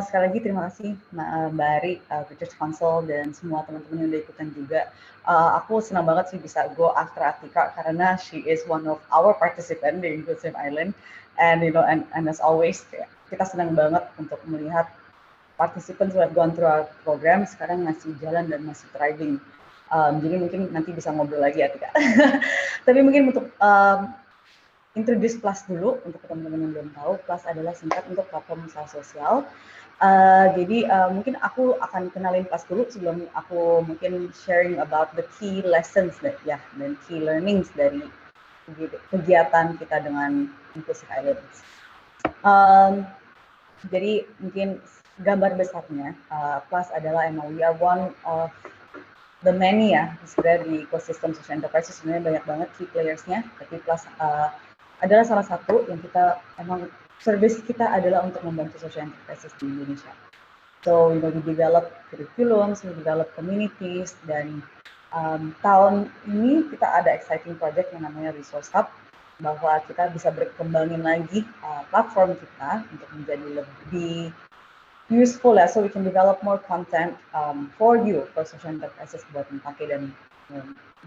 Sekali lagi terima kasih Mbak Ari, Research Council dan semua teman-teman yang udah ikutan juga. Aku senang banget sih bisa go after Atika karena she is one of our participant di Inclusive Island, and and as always kita senang banget untuk melihat participants who have gone through our program sekarang masih jalan dan masih thriving. Jadi mungkin nanti bisa ngobrol lagi ya Tika. Tapi mungkin untuk introduce Plus dulu untuk teman-teman yang belum tahu, Plus adalah singkat untuk platform usaha sosial. Jadi mungkin aku akan kenalin Plus dulu sebelum aku mungkin sharing about the key lessons dan key learnings dari kegiatan kita dengan Inclusive Islands. Jadi mungkin gambar besarnya, Plus adalah emang we are one of the many sebenarnya di ekosistem social enterprise sebenarnya banyak banget key players-nya, tapi Plus adalah salah satu yang kita emang service kita adalah untuk membantu social enterprises di Indonesia. So we develop curriculums, we develop communities, dan tahun ini kita ada exciting project yang namanya Resource Hub, bahwa kita bisa berkembangin lagi platform kita untuk menjadi lebih useful so we can develop more content for you, for social enterprises buat dipakai dan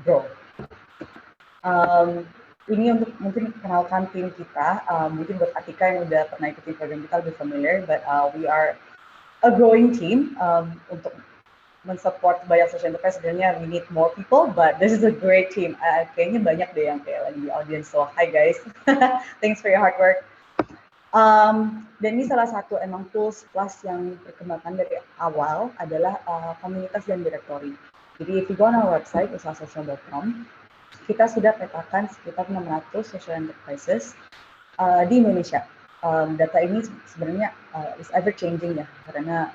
grow. Ini untuk mungkin kenalkan tim kita, mungkin buat Atika yang udah pernah ikutin program kita lebih familiar, but we are a growing team. Untuk mensupport banyak social enterprise sebenarnya we need more people, but this is a great team. Kayaknya banyak deh yang kayak lagi di audience, so hi guys, thanks for your hard work. Dan ini salah satu emang tools Plus yang perkembangan dari awal adalah komunitas dan direktori. Jadi if you go on our website usahasosial.com, kita sudah petakan sekitar 600 social enterprises di Indonesia. Data ini sebenarnya is ever changing ya, karena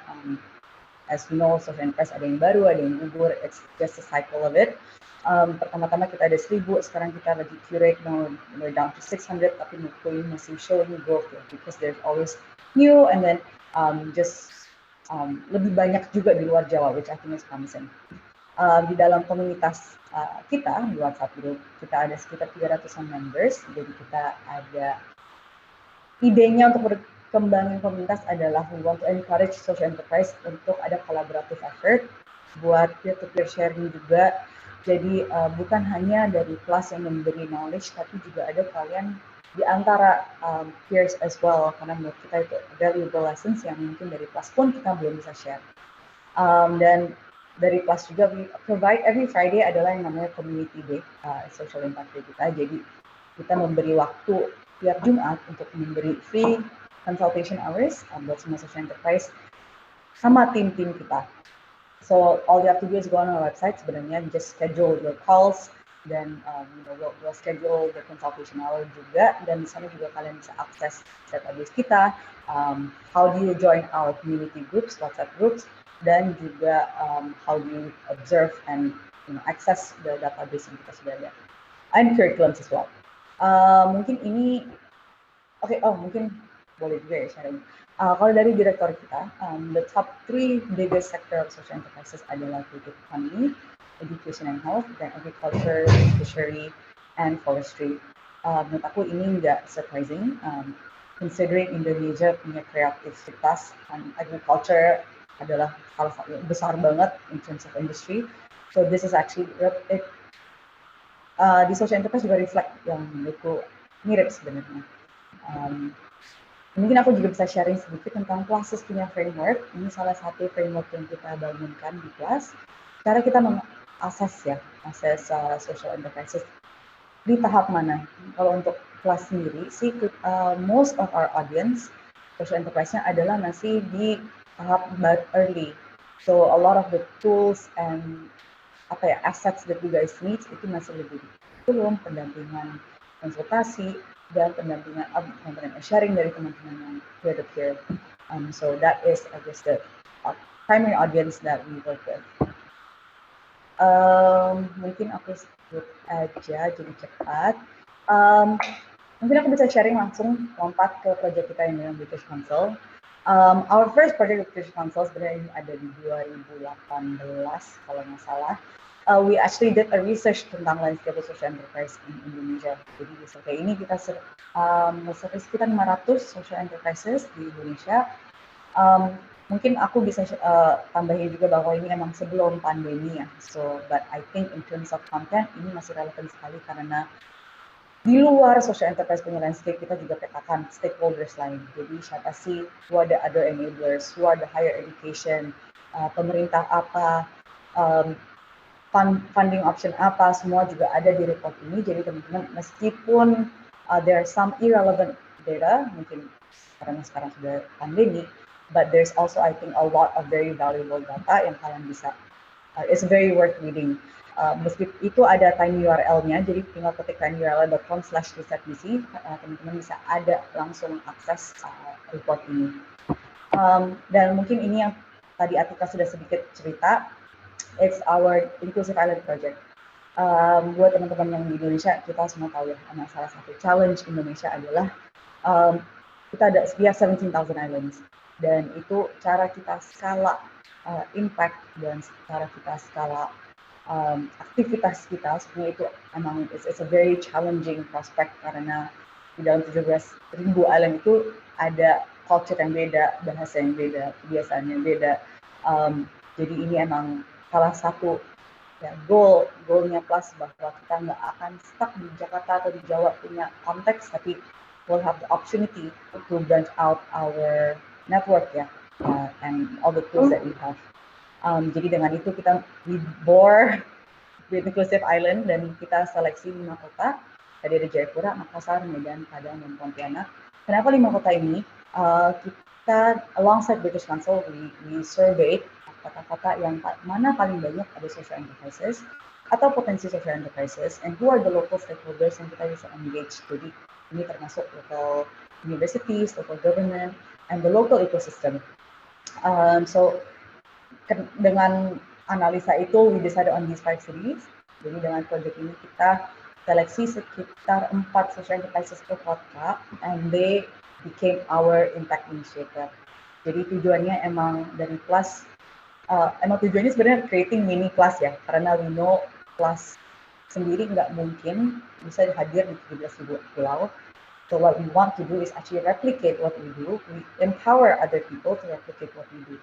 as we know social enterprise ada yang baru, ada yang gugur, it's just a cycle of it. Pertama-tama kita ada 1,000, sekarang kita lagi curate, we're down to 600, tapi mungkin masih showing growth ya, because there's always new, and then lebih banyak juga di luar Jawa, which I think is promising. Di dalam komunitas kita, di WhatsApp group, kita ada sekitar 300-an members, jadi kita ada idenya untuk berkembangin komunitas adalah we want to encourage social enterprise untuk ada collaborative effort, buat peer-to-peer sharing juga. Jadi bukan hanya dari Plus yang memberi knowledge, tapi juga ada kalian di antara peers as well, karena menurut kita itu valuable lessons yang mungkin dari Plus pun kita belum bisa share. Dan dari Plus juga we provide every Friday adalah yang namanya Community Day, Social Impact Day kita. Jadi kita memberi waktu tiap Jumat untuk memberi free consultation hours buat semua social enterprise sama tim-tim kita. So all you have to do is go on our website sebenarnya, just schedule your calls, dan we'll schedule the consultation hour juga, dan di sana juga kalian bisa akses database kita, how do you join our community groups, WhatsApp groups, dan juga how do you observe and access the database yang kita sudah lihat, and curriculums as well. Mungkin ini, mungkin boleh juga ya sharing. Kalau dari direktur kita, the top 3 biggest sector of social enterprises adalah creative economy, education and health, dan agriculture, fishery, and forestry. Menurut aku ini nggak surprising, considering Indonesia punya kreativitas, agriculture adalah salah satu besar banget in terms of industry. So this is actually di social enterprise juga reflect yang menurutku mirip sebenarnya. Mungkin aku juga bisa sharing sedikit tentang classes punya framework. Ini salah satu framework yang kita bangunkan di kelas. Cara kita mengakses social enterprises di tahap mana. Kalau untuk kelas sendiri sih, most of our audience social enterprise-nya adalah masih di tahap early. So a lot of the tools and assets that you guys need itu masih lebih belum pendampingan konsultasi dan pendampingan sharing dari teman-teman yang peer-to-peer. So that is, I guess, the primary audience that we work with. Mungkin aku sebut aja jadi cepat. Mungkin aku bisa sharing langsung lompat ke project kita yang dengan British Council. Our first project with British Council sebenarnya ada di 2018 kalau nggak salah. We actually did a research tentang landscape social enterprise in Indonesia. Jadi di survei ini kita survei sekitar 500 social enterprises di Indonesia. Mungkin aku bisa tambahin juga bahwa ini emang sebelum pandemi ya. So, but I think in terms of content ini masih relevan sekali karena di luar social enterprise punya landscape kita juga petakan stakeholders lain. Jadi siapa sih, who are the other enablers, who are the higher education, pemerintah apa, funding option apa, semua juga ada di report ini. Jadi teman-teman, meskipun there are some irrelevant data, mungkin karena sekarang sudah pandemi, but there's also I think a lot of very valuable data yang kalian bisa, it's very worth reading. Meskipun itu ada tiny URL-nya, jadi tinggal ketik tinyurl.com/resetdc, teman-teman bisa ada langsung akses report ini. Dan mungkin ini yang tadi Atika sudah sedikit cerita, it's our Inclusive Island Project. Buat teman-teman yang di Indonesia, kita semua tahu ya, salah satu challenge Indonesia adalah kita ada 17,000 islands, dan itu cara kita skala impact dan cara kita skala aktivitas kita sebenarnya itu emang it's a very challenging prospect karena di dalam 17,000 island itu ada culture yang beda, bahasa yang beda, kebiasaan yang beda. Jadi ini emang salah satu ya, goalnya Plus bahwa kita nggak akan stuck di Jakarta atau di Jawa punya konteks, tapi we'll have the opportunity to branch out our network ya, and all the tools that we have. Jadi dengan itu kita bore with Inclusive Island dan kita seleksi 5 kota. Tadi ada Jayapura, Makassar, Medan, Padang, dan Pontianak. Kenapa 5 kota ini? Kita alongside British Council we surveyed kota-kota yang mana paling banyak ada social enterprises atau potensi social enterprises, and who are the local stakeholders yang kita bisa engage. Jadi ini termasuk local universities, local government, and the local ecosystem. So dengan analisa itu we decided on these 5 cities. Jadi dengan project ini kita seleksi sekitar 4 social enterprises per kota, and they became our impact initiator. Jadi tujuannya emang dari Plus, emang tujuannya sebenarnya creating mini Plus ya, karena we know Plus sendiri nggak mungkin bisa hadir di 17,000 pulau. So what we want to do is actually replicate what we do. We empower other people to replicate what we do.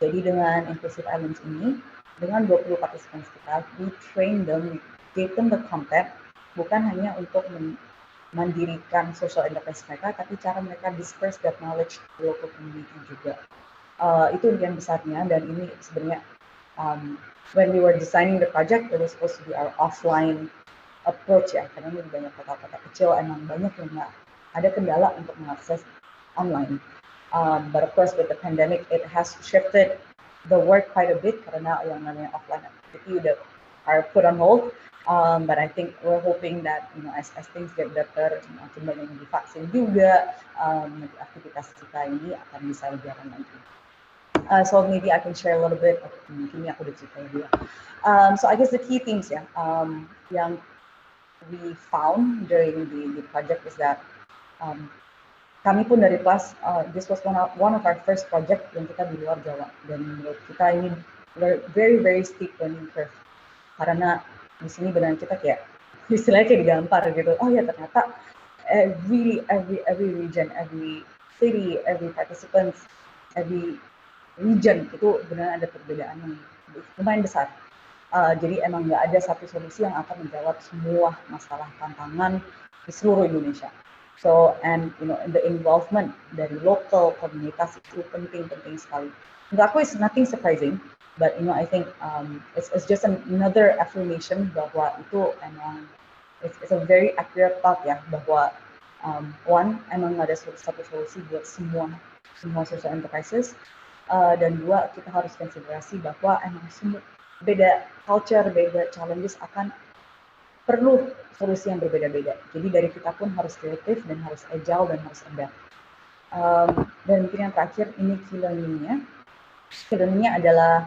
Jadi dengan Inclusive Islands ini, dengan 20 participants kita, we train them, we give them the content, bukan hanya untuk mandirikan social enterprise mereka, tapi cara mereka disperse that knowledge to local community juga. Itu impian besarnya, dan ini sebenarnya when we were designing the project, it was supposed to be our offline approach ya, karena ini banyak kota-kota kecil, emang banyak yang nggak ada kendala untuk mengakses online. But of course with the pandemic, it has shifted the work quite a bit karena yang namanya offline activity udah are put on hold. But I think we're hoping that as things get better, makin banyak yang divaksin juga, aktivitas kita ini akan bisa berjalan lagi. So maybe I can share a little bit. Mungkin aku udah cerita juga. So I guess the key things yang we found during the project is that kami pun dari PLAS, this was one of our first project yang kita di luar Jawa, dan menurut kita ini very very steep learning curve karena di sini benar kita kayak istilahnya kayak digampar gitu. Oh ya ternyata every region, every city, every participant, every region itu benar ada perbedaan yang lumayan besar. Jadi emang nggak ada satu solusi yang akan menjawab semua masalah tantangan di seluruh Indonesia. So and the involvement dari lokal komunitas itu penting sekali. Menurut aku it's nothing surprising, but I think it's just another affirmation bahwa itu emang it's a very accurate thought ya, bahwa one emang nggak ada satu solusi buat semua social enterprises, dan dua kita harus konsiderasi bahwa emang semua beda culture, beda challenges akan perlu solusi yang berbeda-beda. Jadi dari kita pun harus kreatif dan harus agile dan harus adapt. Dan mungkin yang terakhir ini key learning-nya. Key learning-nya adalah,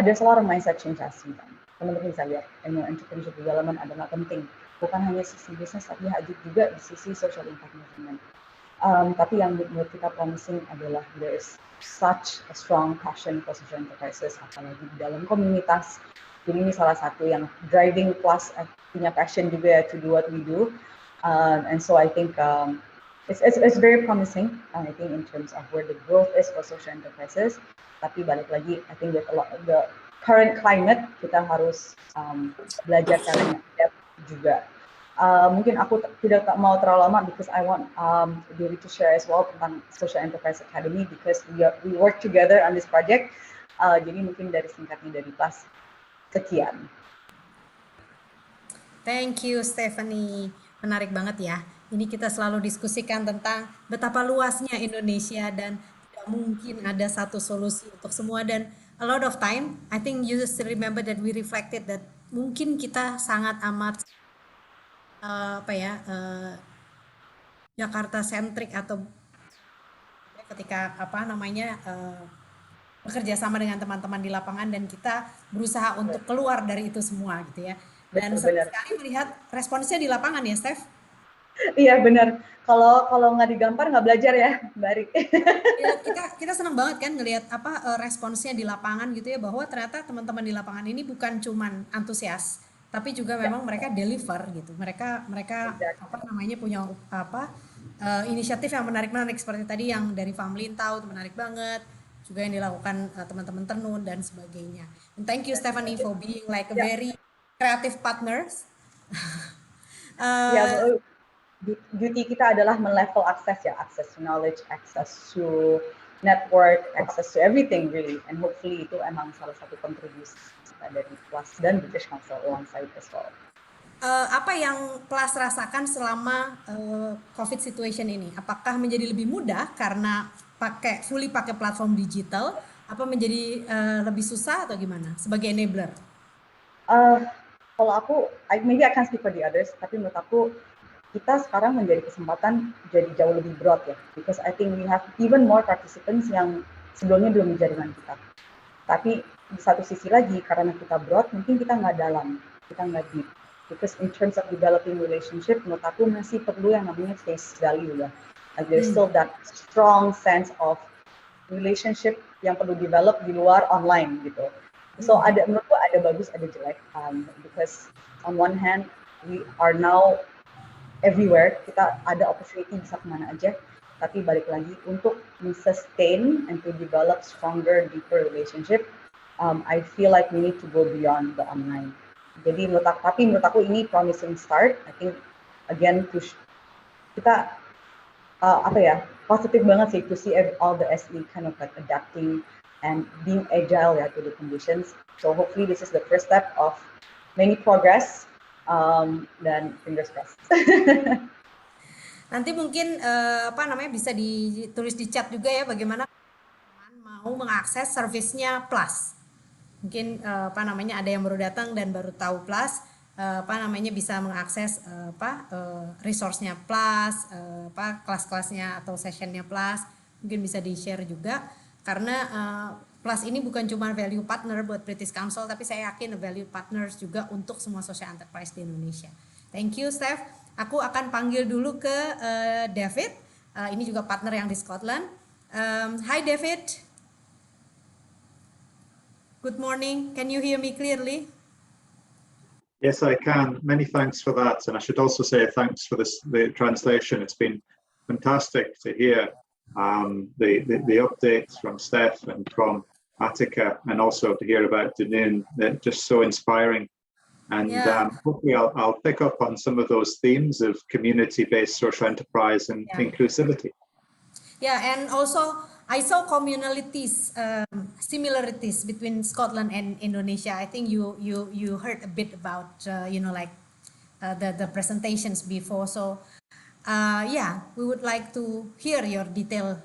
there's a lot of mindset change as well. Teman-teman bisa lihat, entrepreneurship development adalah penting. Bukan hanya sisi bisnis, tapi juga di sisi social impact movement. Tapi yang menurut kita promising adalah there is such a strong passion for social enterprises, apalagi di dalam komunitas. Jadi ini salah satu yang driving plus punya passion juga to do what we do, and so I think it's very promising. I think in terms of where the growth is for social enterprises. Tapi balik lagi, I think with a lot of the current climate kita harus belajar caranya juga. Mungkin aku tidak mau terlalu lama because I want Dewi to share as well tentang Social Enterprise Academy because we work together on this project. Jadi mungkin dari singkatnya dari PLAS. Sekian. Thank you Stephanie, menarik banget ya. Ini kita selalu diskusikan tentang betapa luasnya Indonesia dan tidak mungkin ada satu solusi untuk semua, dan a lot of time I think you still remember that we reflected that mungkin kita sangat amat Jakarta centric atau ketika bekerja sama dengan teman-teman di lapangan dan kita berusaha untuk keluar dari itu semua gitu ya. Dan senang sekali melihat responsnya di lapangan ya, Steph. Iya benar. Kalau nggak digampar nggak belajar ya, Bari. Ya, kita senang banget kan ngelihat responsnya di lapangan gitu ya, bahwa ternyata teman-teman di lapangan ini bukan cuman antusias, tapi juga memang mereka deliver gitu. Mereka punya inisiatif yang menarik seperti tadi yang dari Family Tahu, menarik banget. Juga yang dilakukan teman-teman Tenun dan sebagainya. And thank you Stephanie for being like a very creative partners. Duty kita adalah melevel akses ya, access to knowledge, access to network, access to everything really, and hopefully itu emang salah satu kontribusi kita dari PLAS dan British Council alongside as well. Apa yang PLAS rasakan selama COVID situation ini? Apakah menjadi lebih mudah karena fully pakai platform digital, apa menjadi lebih susah atau gimana sebagai enabler? Kalau aku, maybe I can't speak for the others, tapi menurut aku kita sekarang menjadi kesempatan jadi jauh lebih broad ya, because I think we have even more participants yang sebelumnya belum jaringan kita. Tapi di satu sisi lagi karena kita broad, mungkin kita nggak dalam, kita nggak deep. Because in terms of developing relationship, menurut aku masih perlu yang namanya face value ya. Like there's still that strong sense of relationship yang perlu develop di luar online gitu. So menurutku ada bagus, ada jelek. Because on one hand we are now everywhere, kita ada opportunity bisa kemana aja. Tapi balik lagi untuk sustain and to develop stronger, deeper relationship, I feel like we need to go beyond the online. Jadi menurut aku ini promising start. I think again kita positif banget sih to see all the SE kind of like adapting and being agile ya to the conditions. So hopefully this is the first step of many progress, dan fingers crossed. Nanti mungkin bisa ditulis di chat juga ya bagaimana teman mau mengakses servisnya Plus. Mungkin ada yang baru datang dan baru tahu Plus, bisa mengakses resource-nya Plus, kelas-kelasnya atau sessionnya Plus. Mungkin bisa di-share juga karena Plus ini bukan cuma value partner buat British Council, tapi saya yakin value partners juga untuk semua social enterprise di Indonesia. Thank you, Steph. Aku akan panggil dulu ke David. Ini juga partner yang di Scotland. Hi David. Good morning. Can you hear me clearly? Yes, I can. Many thanks for that. And I should also say thanks for the translation. It's been fantastic to hear the updates from Steph and from Attica, and also to hear about Dunoon. They're just so inspiring. And hopefully I'll pick up on some of those themes of community-based social enterprise and inclusivity. Yeah, and also I saw communalities, similarities between Scotland and Indonesia. I think you heard a bit about the presentations before. So we would like to hear your detailed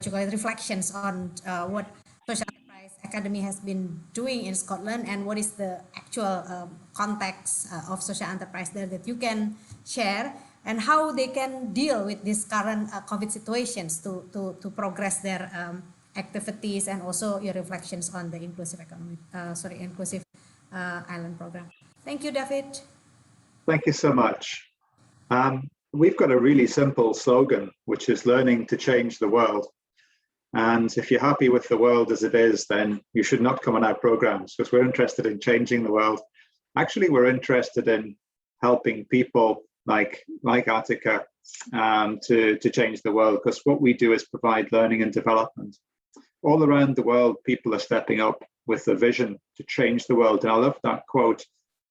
reflections on what Social Enterprise Academy has been doing in Scotland and what is the actual context of social enterprise there that you can share, and how they can deal with this current COVID situations to progress their activities, and also your reflections on the inclusive economy, inclusive island program. Thank you, David. Thank you so much. We've got a really simple slogan, which is learning to change the world. And if you're happy with the world as it is, then you should not come on our programs, because we're interested in changing the world. Actually, we're interested in helping people like Attica to change the world, because what we do is provide learning and development. All around the world, people are stepping up with a vision to change the world. And I love that quote,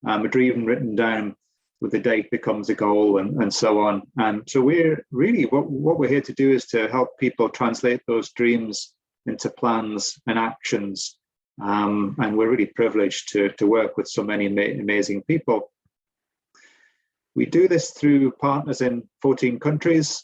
a dream written down with the date becomes a goal, and so on. And so we're really, what we're here to do is to help people translate those dreams into plans and actions. And we're really privileged to work with so many amazing people. We do this through partners in 14 countries.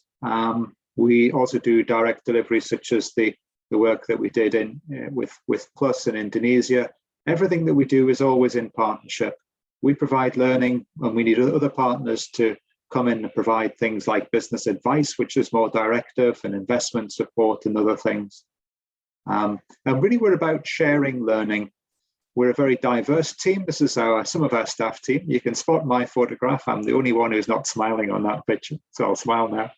We also do direct delivery, such as the work that we did with Plus in Indonesia. Everything that we do is always in partnership. We provide learning, and we need other partners to come in and provide things like business advice, which is more directive, and investment support and other things. And really, we're about sharing learning. We're a very diverse team. This is some of our staff team. You can spot my photograph. I'm the only one who's not smiling on that picture, so I'll smile now.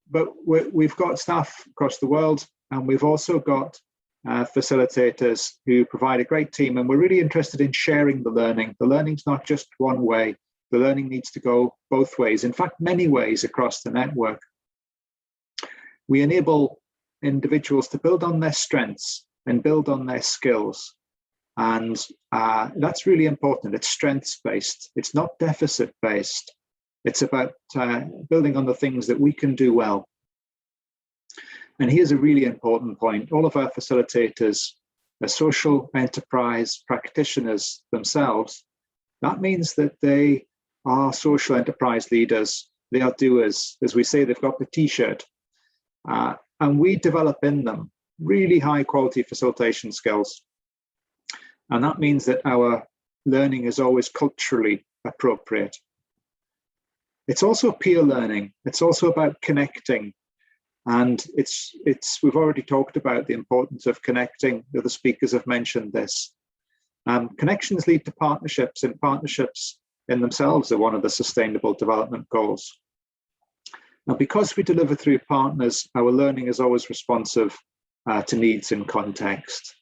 But we've got staff across the world, and we've also got facilitators who provide a great team, and we're really interested in sharing the learning. The learning's not just one way. The learning needs to go both ways, in fact, many ways across the network. We enable individuals to build on their strengths and build on their skills. And that's really important. It's strengths-based. It's not deficit-based. It's about building on the things that we can do well. And here's a really important point. All of our facilitators are social enterprise practitioners themselves. That means that they are social enterprise leaders. They are doers. As we say, they've got the T-shirt. And we develop in them really high quality facilitation skills. And that means that our learning is always culturally appropriate. It's also peer learning. It's also about connecting. And we've already talked about the importance of connecting. The other speakers have mentioned this. Connections lead to partnerships, and partnerships in themselves are one of the sustainable development goals. Now, because we deliver through partners, our learning is always responsive to needs and context.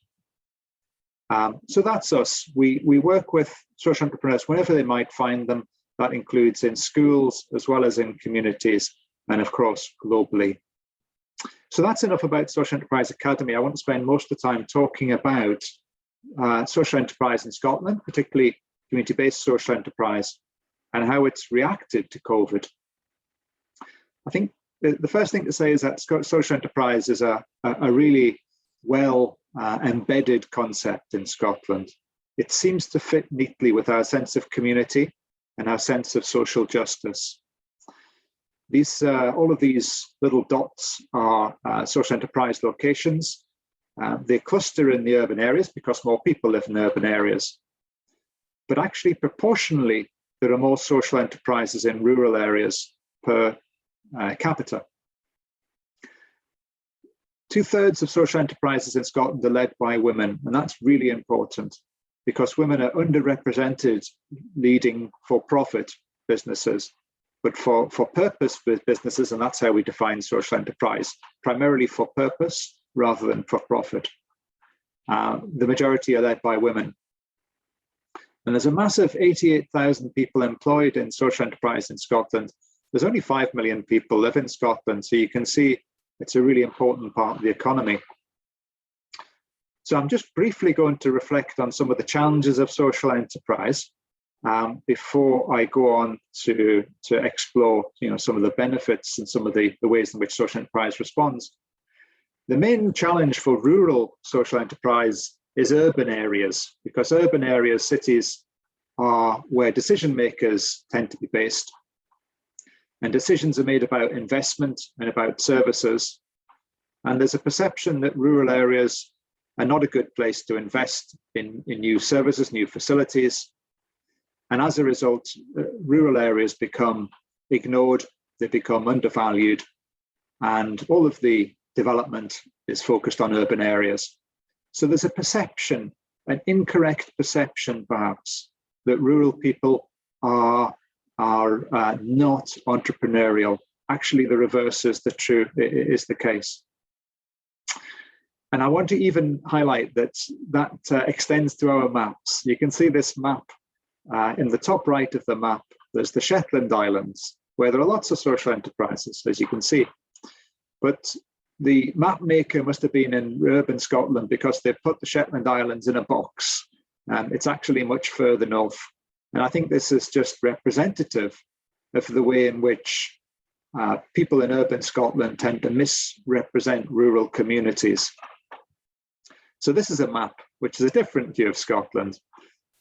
So that's us. We work with social entrepreneurs whenever they might find them. That includes in schools as well as in communities, and of course, globally. So that's enough about Social Enterprise Academy. I want to spend most of the time talking about social enterprise in Scotland, particularly community-based social enterprise, and how it's reacted to COVID. I think the first thing to say is that social enterprise is a really well embedded concept in Scotland. It seems to fit neatly with our sense of community and our sense of social justice. All of these little dots are social enterprise locations. They cluster in the urban areas because more people live in urban areas. But actually, proportionally, there are more social enterprises in rural areas per capita. 2/3 of social enterprises in Scotland are led by women, and that's really important because women are underrepresented leading for-profit businesses, but for purpose businesses, and that's how we define social enterprise, primarily for purpose rather than for profit. The majority are led by women. And there's a massive 88,000 people employed in social enterprise in Scotland. There's only 5 million people live in Scotland, so you can see it's a really important part of the economy. So I'm just briefly going to reflect on some of the challenges of social enterprise before I go on to explore some of the benefits and some of the ways in which social enterprise responds. The main challenge for rural social enterprise is urban areas, because urban areas, cities, are where decision makers tend to be based. And decisions are made about investment and about services. And there's a perception that rural areas are not a good place to invest in new services, new facilities. And as a result, rural areas become ignored, they become undervalued, and all of the development is focused on urban areas. So there's a perception, an incorrect perception perhaps, that rural people are not entrepreneurial. Actually, the reverse is the case. And I want to even highlight that extends to our maps. You can see this map in the top right of the map. There's the Shetland Islands, where there are lots of social enterprises, as you can see. But the map maker must have been in urban Scotland because they put the Shetland Islands in a box. It's actually much further north. And I think this is just representative of the way in which people in urban Scotland tend to misrepresent rural communities. So this is a map, which is a different view of Scotland.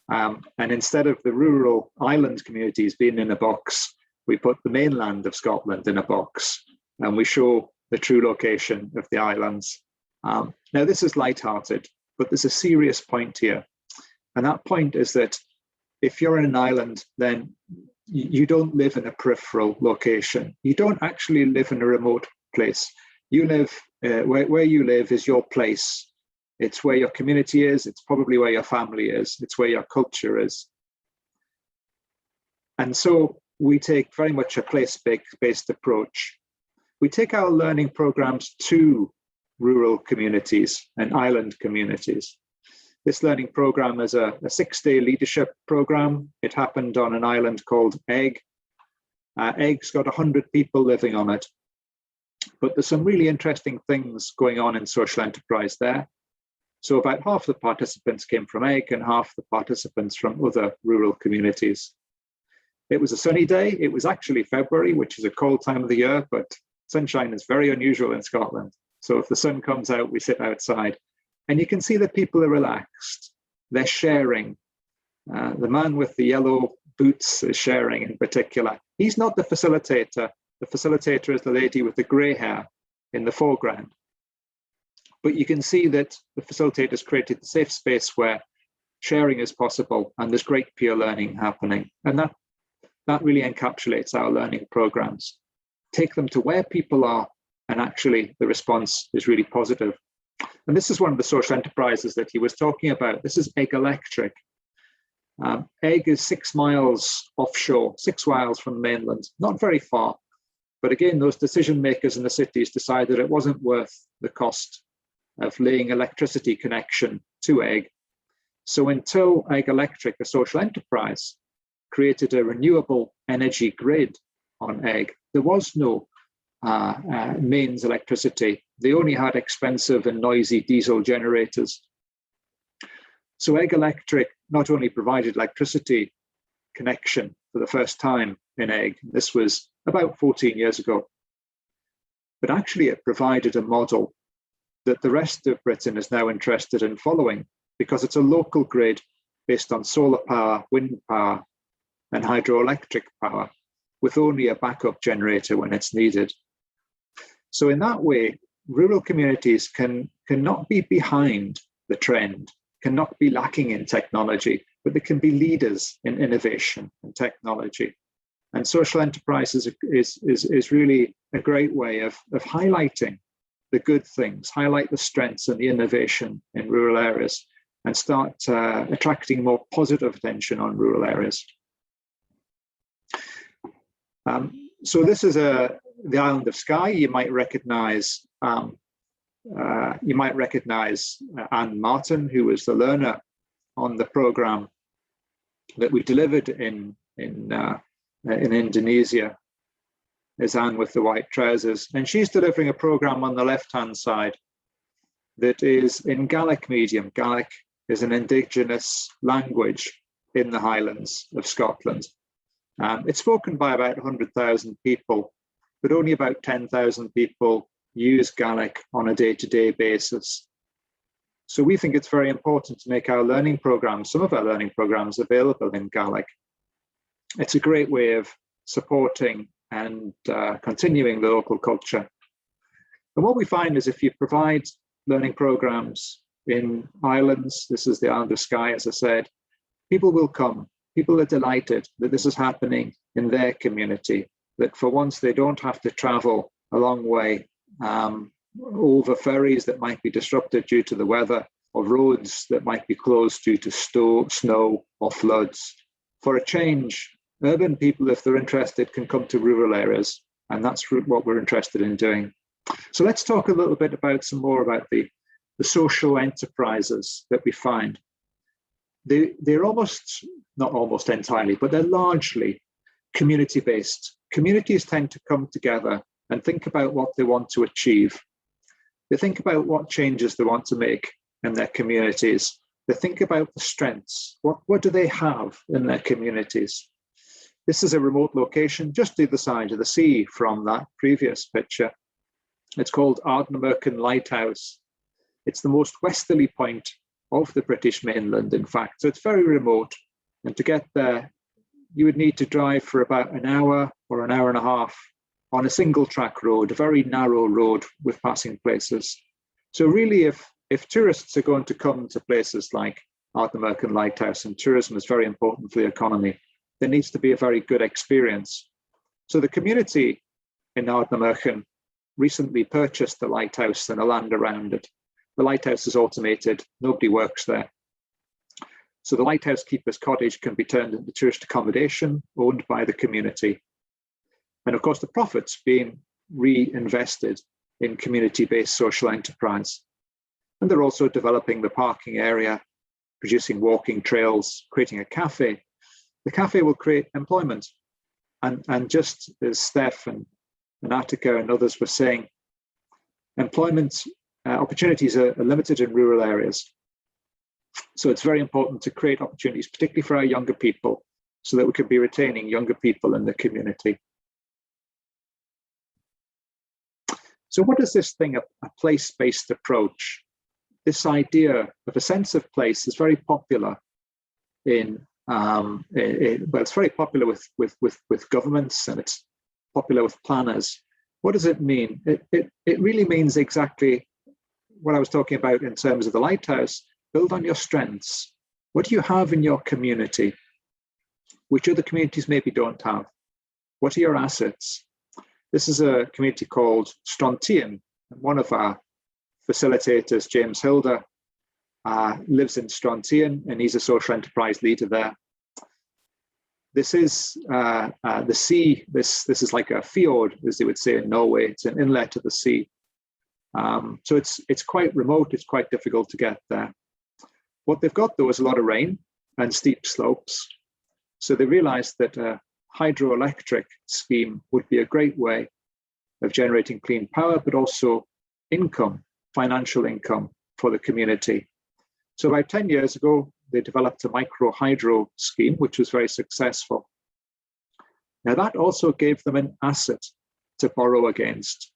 And instead of the rural island communities being in a box, we put the mainland of Scotland in a box, and we show the true location of the islands. Now, this is lighthearted, but there's a serious point here. And that point is that if you're in an island, then you don't live in a peripheral location. You don't actually live in a remote place. You live, where you live is your place. It's where your community is. It's probably where your family is. It's where your culture is. And so we take very much a place-based approach. We take our learning programs to rural communities and island communities. This learning program is a 6-day leadership program. It happened on an island called Eigg. Egg's got 100 people living on it. But there's some really interesting things going on in social enterprise there. So about half the participants came from Eigg and half the participants from other rural communities. It was a sunny day. It was actually February, which is a cold time of the year, but sunshine is very unusual in Scotland. So if the sun comes out, we sit outside. And you can see that people are relaxed. They're sharing. The man with the yellow boots is sharing in particular. He's not the facilitator. The facilitator is the lady with the grey hair in the foreground. But you can see that the facilitators created a safe space where sharing is possible and there's great peer learning happening. And that really encapsulates our learning programs. Take them to where people are, and actually the response is really positive. And this is one of the social enterprises that he was talking about. This is Eigg Electric. Eigg is 6 miles offshore, 6 miles from the mainland, not very far. But again, those decision makers in the cities decided it wasn't worth the cost of laying electricity connection to Eigg. So until Eigg Electric, a social enterprise, created a renewable energy grid on Eigg, there was no mains electricity. They only had expensive and noisy diesel generators. So Eigg Electric not only provided electricity connection for the first time in Eigg, this was about 14 years ago, but actually it provided a model that the rest of Britain is now interested in following, because it's a local grid based on solar power, wind power, and hydroelectric power. with only a backup generator when it's needed. So in that way, rural communities cannot be behind the trend, cannot be lacking in technology, but they can be leaders in innovation and technology. And social enterprise is really a great way of highlighting the good things, highlight the strengths and the innovation in rural areas, and start attracting more positive attention on rural areas. So this is the island of Skye. You might recognize Anne Martin, who was the learner on the program that we delivered in Indonesia. Is Anne with the white trousers, and she's delivering a program on the left-hand side that is in Gaelic medium. Gaelic is an indigenous language in the Highlands of Scotland. It's spoken by about 100,000 people, but only about 10,000 people use Gaelic on a day-to-day basis. So we think it's very important to make our learning programs, some of our learning programs, available in Gaelic. It's a great way of supporting and continuing the local culture. And what we find is if you provide learning programs in islands, this is the island of Skye, as I said, people will come. People are delighted that this is happening in their community, that for once they don't have to travel a long way over ferries that might be disrupted due to the weather, or roads that might be closed due to snow or floods. For a change, urban people, if they're interested, can come to rural areas, and that's what we're interested in doing. So let's talk a little bit about the social enterprises that we find. They're almost, not almost entirely, but they're largely community-based. Communities tend to come together and think about what they want to achieve. They think about what changes they want to make in their communities. They think about the strengths. What do they have in their communities? This is a remote location just either side of the sea from that previous picture. It's called Ardnamurchan Lighthouse. It's the most westerly point of the British mainland, in fact. So it's very remote. And to get there, you would need to drive for about an hour or an hour and a half on a single track road, a very narrow road with passing places. So really, if tourists are going to come to places like Ardnamurchan Lighthouse, and tourism is very important for the economy, there needs to be a very good experience. So the community in Ardnamurchan recently purchased the lighthouse and the land around it. The lighthouse is automated, nobody works there. So the lighthouse keeper's cottage can be turned into tourist accommodation owned by the community. And of course, the profits being reinvested in community-based social enterprise. And they're also developing the parking area, producing walking trails, creating a cafe. The cafe will create employment. And just as Steph and Attica and others were saying, employment opportunities are limited in rural areas. So it's very important to create opportunities, particularly for our younger people, so that we can be retaining younger people in the community. So what is this thing, a place-based approach? This idea of a sense of place is very popular well, it's very popular with governments, and it's popular with planners. What does it mean? It really means exactly what I was talking about in terms of the lighthouse. Build on your strengths. What do you have in your community, which other communities maybe don't have? What are your assets? This is a community called Strontian. One of our facilitators, James Hilder, lives in Strontian, and he's a social enterprise leader there. This is the sea. This is like a fjord, as they would say in Norway. It's an inlet to the sea. So it's quite remote. It's quite difficult to get there. What they've got, though, is a lot of rain and steep slopes. So they realized that a hydroelectric scheme would be a great way of generating clean power, but also income, financial income for the community. So about 10 years ago, they developed a micro hydro scheme, which was very successful. Now that also gave them an asset to borrow against.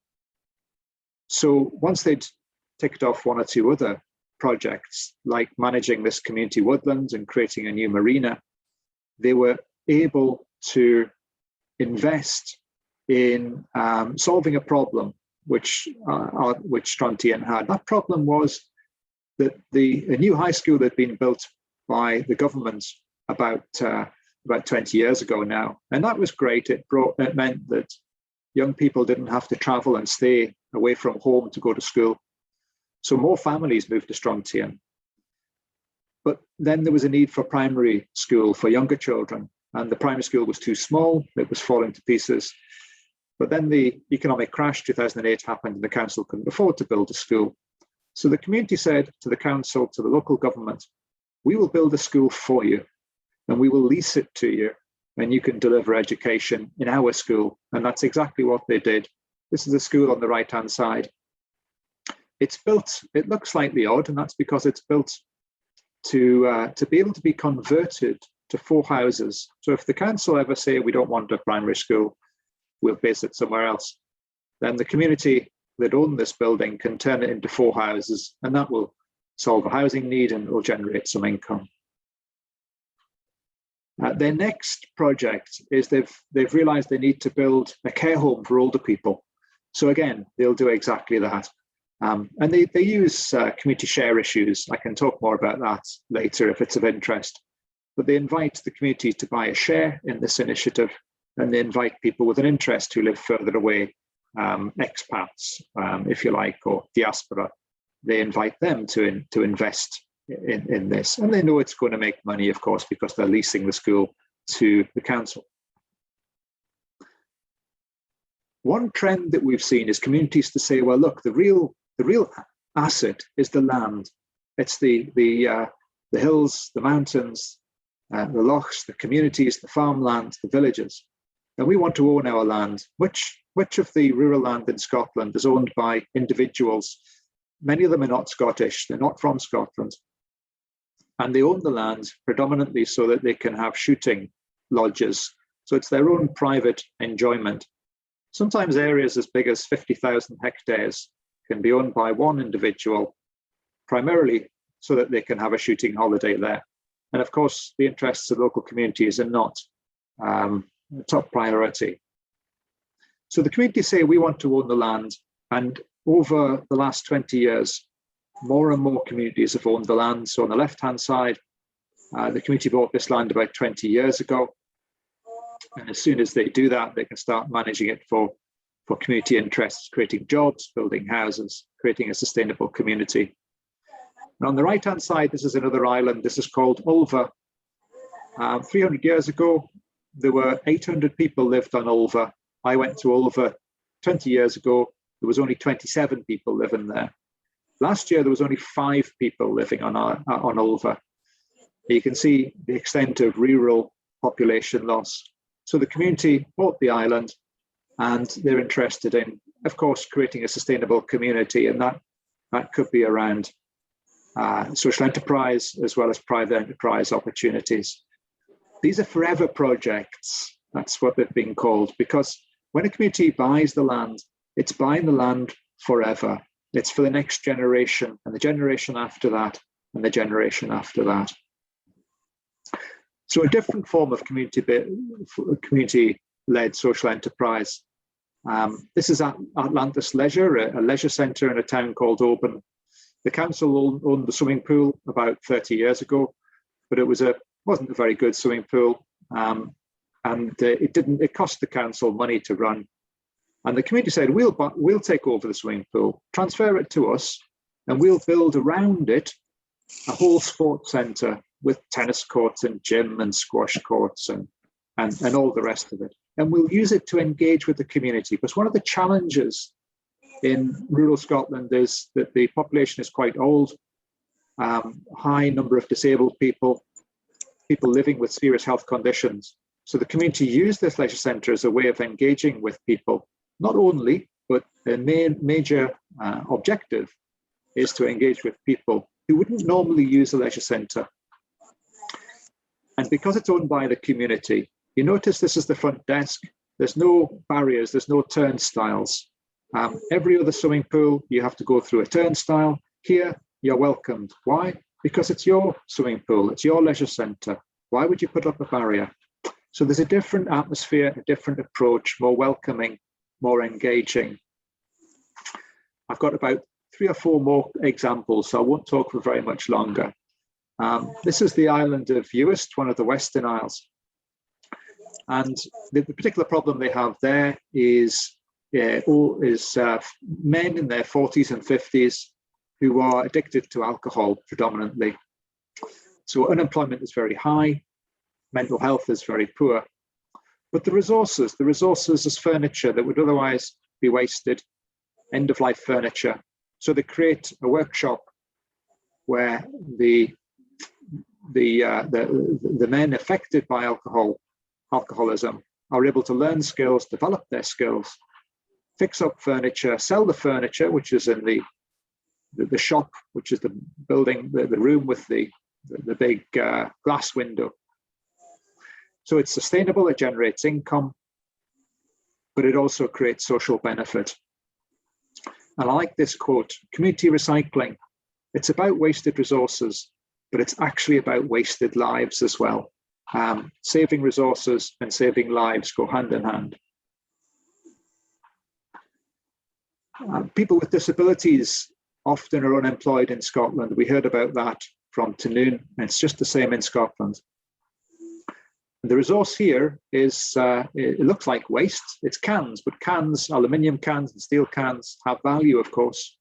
So once they'd ticked off one or two other projects, like managing this community woodlands and creating a new marina, they were able to invest in solving a problem which Strontian had. That problem was that a new high school had been built by the government about 20 years ago now, and that was great. It meant that young people didn't have to travel and stay away from home to go to school. So more families moved to Strontian. But then there was a need for primary school for younger children, and the primary school was too small. It was falling to pieces. But then the economic crash, 2008, happened, and the council couldn't afford to build a school. So the community said to the council, to the local government, we will build a school for you, and we will lease it to you, and you can deliver education in our school. And that's exactly what they did. This is a school on the right-hand side. It's built, it looks slightly odd, and that's because it's built to be able to be converted to 4 houses. So if the council ever say we don't want a primary school, we'll base it somewhere else, then the community that own this building can turn it into 4 houses, and that will solve a housing need and will generate some income. Their next project is they've realized they need to build a care home for older people. So again, they'll do exactly that. And they use community share issues. I can talk more about that later if it's of interest. But they invite the community to buy a share in this initiative, and they invite people with an interest who live further away, expats, if you like, or diaspora. They invite them to invest in this, and they know it's going to make money, of course, because they're leasing the school to the council. One trend that we've seen is communities to say, well, look, the real asset is the land. It's the hills, the mountains, the lochs, the communities, the farmland, the villages, and we want to own our land. Which of the rural land in Scotland is owned by individuals? Many of them are not Scottish, they're not from Scotland. And they own the land predominantly so that they can have shooting lodges. So it's their own private enjoyment. Sometimes areas as big as 50,000 hectares can be owned by one individual, primarily so that they can have a shooting holiday there. And of course, the interests of local communities are not top priority. So the community say we want to own the land, and over the last 20 years, more and more communities have owned the land. So on the left-hand side, the community bought this land about 20 years ago. And as soon as they do that, they can start managing it for community interests, creating jobs, building houses, creating a sustainable community. And on the right-hand side, this is another island. This is called Ulva. 300 years ago, there were 800 people lived on Ulva. I went to Ulva 20 years ago. There was only 27 people living there. Last year, there was only 5 people living on Ulva. You can see the extent of rural population loss. So the community bought the island, and they're interested in, of course, creating a sustainable community, and that could be around social enterprise as well as private enterprise opportunities. These are forever projects. That's what they've been called, because when a community buys the land, it's buying the land forever. It's for the next generation, and the generation after that, and the generation after that. So a different form of community-led social enterprise. This is Atlantis Leisure, a leisure centre in a town called Oban. The council owned the swimming pool about 30 years ago, but it wasn't a very good swimming pool, and it cost the council money to run. And the community said, we'll take over the swimming pool, transfer it to us, and we'll build around it a whole sports centre with tennis courts and gym and squash courts and all the rest of it. And we'll use it to engage with the community, because one of the challenges in rural Scotland is that the population is quite old, high number of disabled people living with serious health conditions. So the community used this leisure centre as a way of engaging with people. Not only, but the major objective is to engage with people who wouldn't normally use a leisure centre. And because it's owned by the community, you notice this is the front desk. There's no barriers, there's no turnstiles. Every other swimming pool, you have to go through a turnstile. Here, you're welcomed. Why? Because it's your swimming pool, it's your leisure centre. Why would you put up a barrier? So there's a different atmosphere, a different approach, more welcoming, more engaging. I've got about 3 or 4 more examples, so I won't talk for very much longer. This is the island of Uist, one of the Western Isles. And the particular problem they have there is men in their 40s and 50s who are addicted to alcohol predominantly. So unemployment is very high, mental health is very poor, but the resources as furniture that would otherwise be wasted, end-of-life furniture. So they create a workshop where the men affected by alcoholism are able to learn skills, develop their skills, fix up furniture, sell the furniture, which is in the shop, which is the building, the room with the big glass window. So it's sustainable, it generates income, but it also creates social benefit. And I like this quote, community recycling, it's about wasted resources, but it's actually about wasted lives as well. Saving resources and saving lives go hand in hand. People with disabilities often are unemployed in Scotland. We heard about that from Tanoon, and it's just the same in Scotland. The resource here is, it looks like waste. It's cans, but cans, aluminium cans and steel cans have value, of course.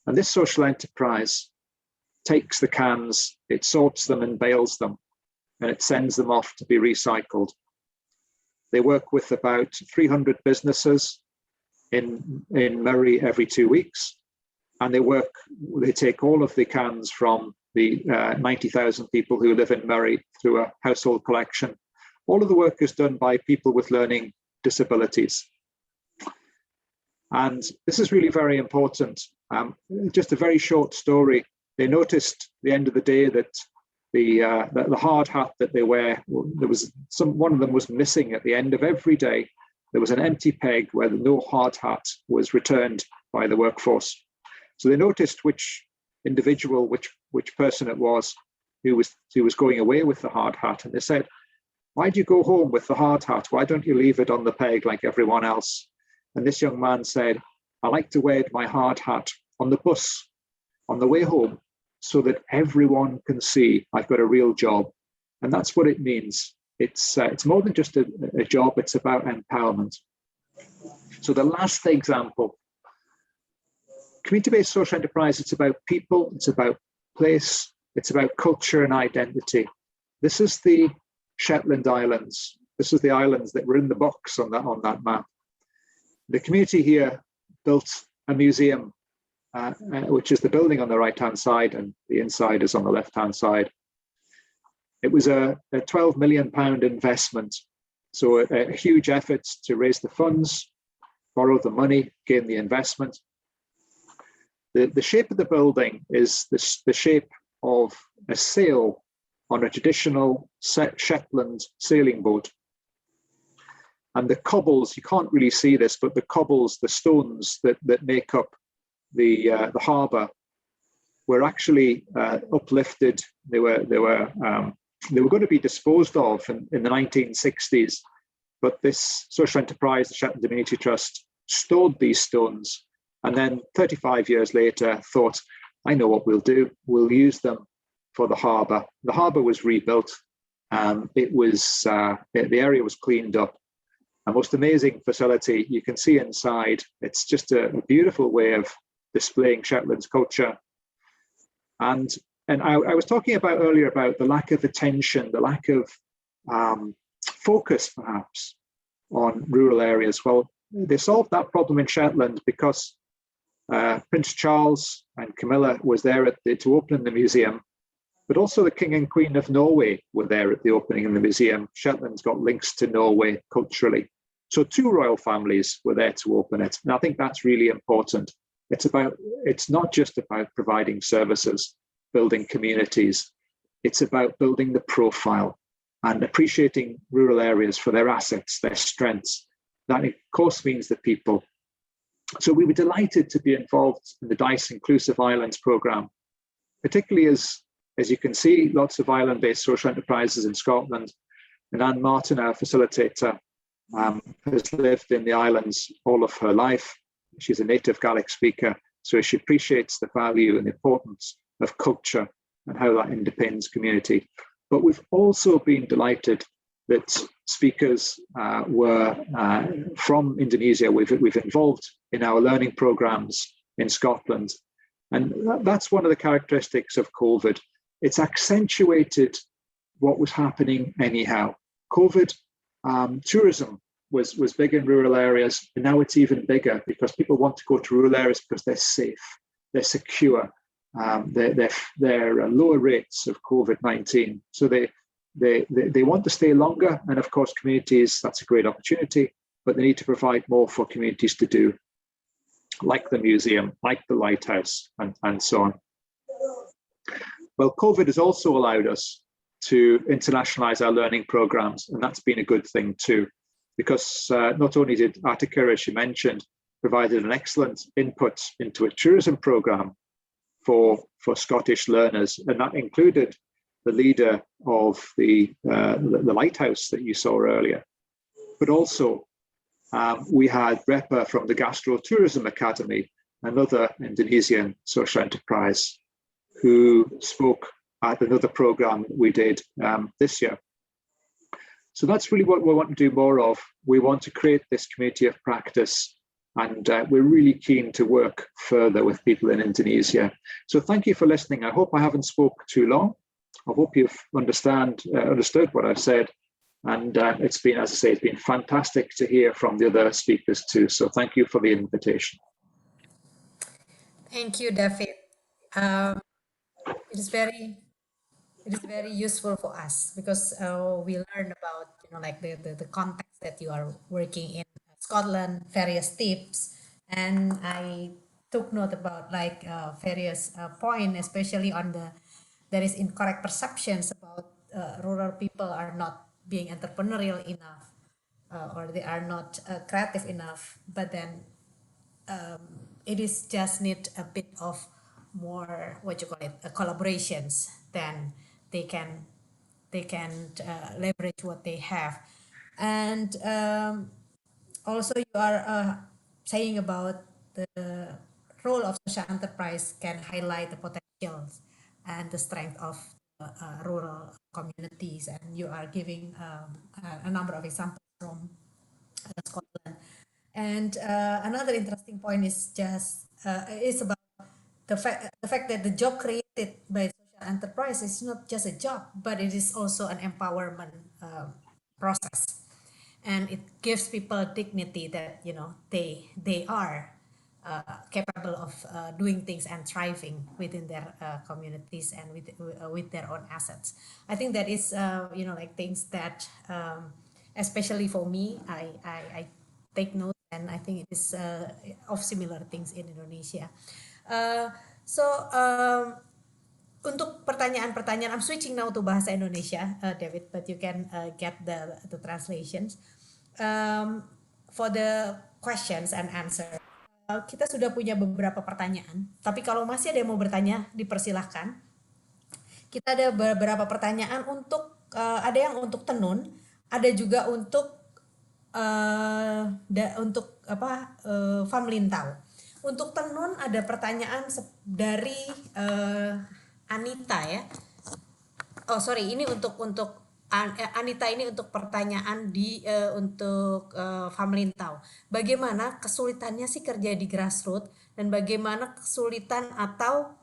And this social enterprise takes the cans, it sorts them and bales them, and it sends them off to be recycled. They work with about 300 businesses in Murray every 2 weeks, and they take all of the cans from the 90,000 people who live in Murray through a household collection. All of the work is done by people with learning disabilities. And this is really very important. Just a very short story. They noticed at the end of the day that the hard hat that they wear, one of them was missing at the end of every day. There was an empty peg where no hard hat was returned by the workforce. So they noticed which individual, which person it was who was going away with the hard hat. And they said, why do you go home with the hard hat? Why don't you leave it on the peg like everyone else? And this young man said, I like to wear my hard hat on the bus on the way home so that everyone can see I've got a real job. And that's what it means. It's more than just a job, it's about empowerment. So the last example, community-based social enterprise, it's about people, it's about place, it's about culture and identity. This is the Shetland Islands. This is the islands that were in the box on that map. The community here built a museum, which is the building on the right-hand side, and the inside is on the left-hand side. It was a £12 million investment, so a huge effort to raise the funds, borrow the money, gain the investment. The shape of the building is the shape of a sail on a traditional Shetland sailing boat. And the cobbles, you can't really see this, but the cobbles, the stones that make up the harbour were actually uplifted. They were going to be disposed of in the 1960s, but this social enterprise, the Shetland Community Trust, stored these stones, and then 35 years later thought, I know what we'll do. We'll use them for the harbour. The harbour was rebuilt. The area was cleaned up. A most amazing facility. You can see inside. It's just a beautiful way of displaying Shetland's culture. And I was talking about earlier about the lack of attention, the lack of focus, perhaps, on rural areas. Well, they solved that problem in Shetland because Prince Charles and Camilla was there to open the museum, but also the King and Queen of Norway were there at the opening of the museum. Shetland's got links to Norway culturally. So 2 royal families were there to open it. And I think that's really important. It's not just about providing services, building communities. It's about building the profile and appreciating rural areas for their assets, their strengths. That, of course, means the people. So we were delighted to be involved in the DICE Inclusive Islands programme, particularly as you can see, lots of island-based social enterprises in Scotland. And Anne Martin, our facilitator, has lived in the islands all of her life. She's a native Gaelic speaker, so she appreciates the value and the importance of culture and how that underpins community. But we've also been delighted that speakers were from Indonesia. We've involved in our learning programs in Scotland. And that's one of the characteristics of COVID. It's accentuated what was happening anyhow. COVID tourism was big in rural areas, and now it's even bigger because people want to go to rural areas because they're safe, they're secure, they're lower rates of COVID-19. So they want to stay longer, and of course communities, that's a great opportunity, but they need to provide more for communities to do, like the museum, like the lighthouse, and so on. Well, COVID has also allowed us to internationalize our learning programs, and that's been a good thing too, because not only did Attica, as you mentioned, provided an excellent input into a tourism program for Scottish learners, and that included the leader of the lighthouse that you saw earlier, but also we had Repa from the Gastro Tourism Academy, another Indonesian social enterprise, who spoke at another program we did this year. So that's really what we want to do more of. We want to create this community of practice, and we're really keen to work further with people in Indonesia. So thank you for listening. I hope I haven't spoke too long. I hope you've understood what I've said. And it's been, as I say, it's been fantastic to hear from the other speakers too. So thank you for the invitation. Thank you, David. It is very useful for us because we learn about like the context that you are working in Scotland, various tips, and I took note about like various points, especially on there is incorrect perceptions about rural people are not being entrepreneurial enough or they are not creative enough, but then it is just need a bit of more collaborations, then they can leverage what they have. And also you are saying about the role of social enterprise can highlight the potentials and the strength of rural communities, and you are giving a number of examples from Scotland. And another interesting point is just is about the fact that the job created by social enterprise is not just a job, but it is also an empowerment process, and it gives people dignity that they are capable of doing things and thriving within their communities and with their own assets. I think that is like things that especially for me I take note, and I think it is of similar things in Indonesia. Untuk pertanyaan-pertanyaan, I'm switching now to bahasa Indonesia, David, but you can get the translations. For the questions and answer, kita sudah punya beberapa pertanyaan, tapi kalau masih ada yang mau bertanya, dipersilahkan. Kita ada beberapa pertanyaan untuk ada yang untuk tenun, ada juga untuk Famlintau. Untuk tenun ada pertanyaan dari Anita ya. Oh sorry, ini untuk Anita ini untuk pertanyaan untuk Famlintau. Bagaimana kesulitannya sih kerja di grassroots, dan bagaimana kesulitan atau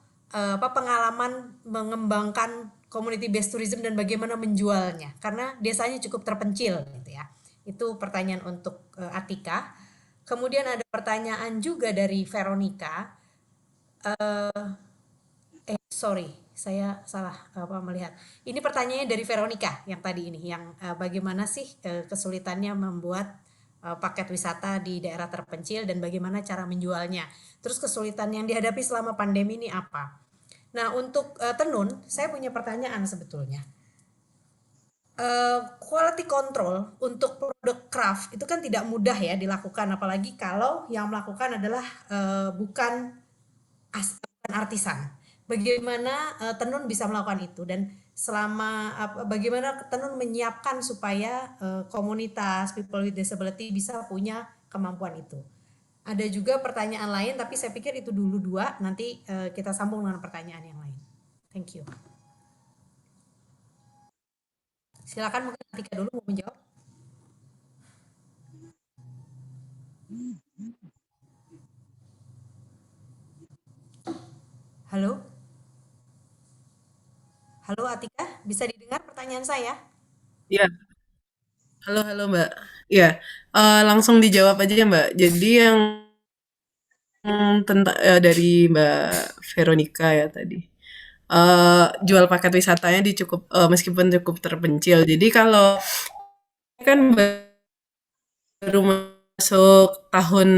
pengalaman mengembangkan community based tourism dan bagaimana menjualnya, karena desanya cukup terpencil gitu ya. Itu pertanyaan untuk Atika. Kemudian ada pertanyaan juga dari Veronica. Saya salah melihat. Ini pertanyaannya dari Veronica yang tadi ini, yang bagaimana sih kesulitannya membuat paket wisata di daerah terpencil dan bagaimana cara menjualnya. Terus kesulitan yang dihadapi selama pandemi ini apa? Nah, untuk tenun, saya punya pertanyaan sebetulnya. Quality control untuk produk craft itu kan tidak mudah ya dilakukan, apalagi kalau yang melakukan adalah bukan artisan. Bagaimana tenun bisa melakukan itu? Dan bagaimana Tenun menyiapkan supaya komunitas people with disability bisa punya kemampuan itu. Ada juga pertanyaan lain, tapi saya pikir itu dulu 2, nanti kita sambung dengan pertanyaan yang lain. Thank you. Silakan mungkin Atika dulu mau menjawab. Halo? Halo Atika, bisa didengar pertanyaan saya? Ya, halo Mbak. Ya, langsung dijawab aja ya Mbak. Jadi yang tentang dari Mbak Veronica ya tadi. Jual paket wisatanya meskipun cukup terpencil. Jadi kalau kan baru masuk tahun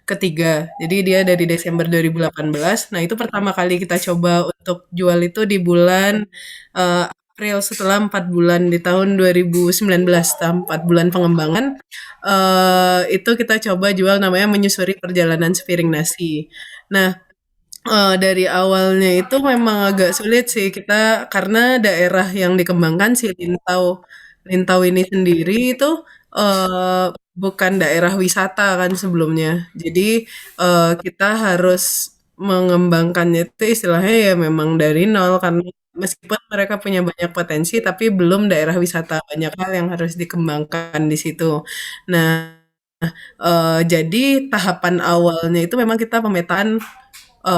ketiga, jadi dia dari Desember 2018. Nah itu pertama kali kita coba untuk jual itu di bulan April setelah 4 bulan di tahun 2019, setelah 4 bulan pengembangan. Itu kita coba jual namanya menyusuri perjalanan sepiring nasi. Nah dari awalnya itu memang agak sulit sih kita karena daerah yang dikembangkan si Lintau Lintau ini sendiri itu bukan daerah wisata kan sebelumnya. Jadi kita harus mengembangkannya itu istilahnya ya memang dari nol karena meskipun mereka punya banyak potensi tapi belum daerah wisata, banyak hal yang harus dikembangkan di situ. Nah, jadi tahapan awalnya itu memang kita pemetaan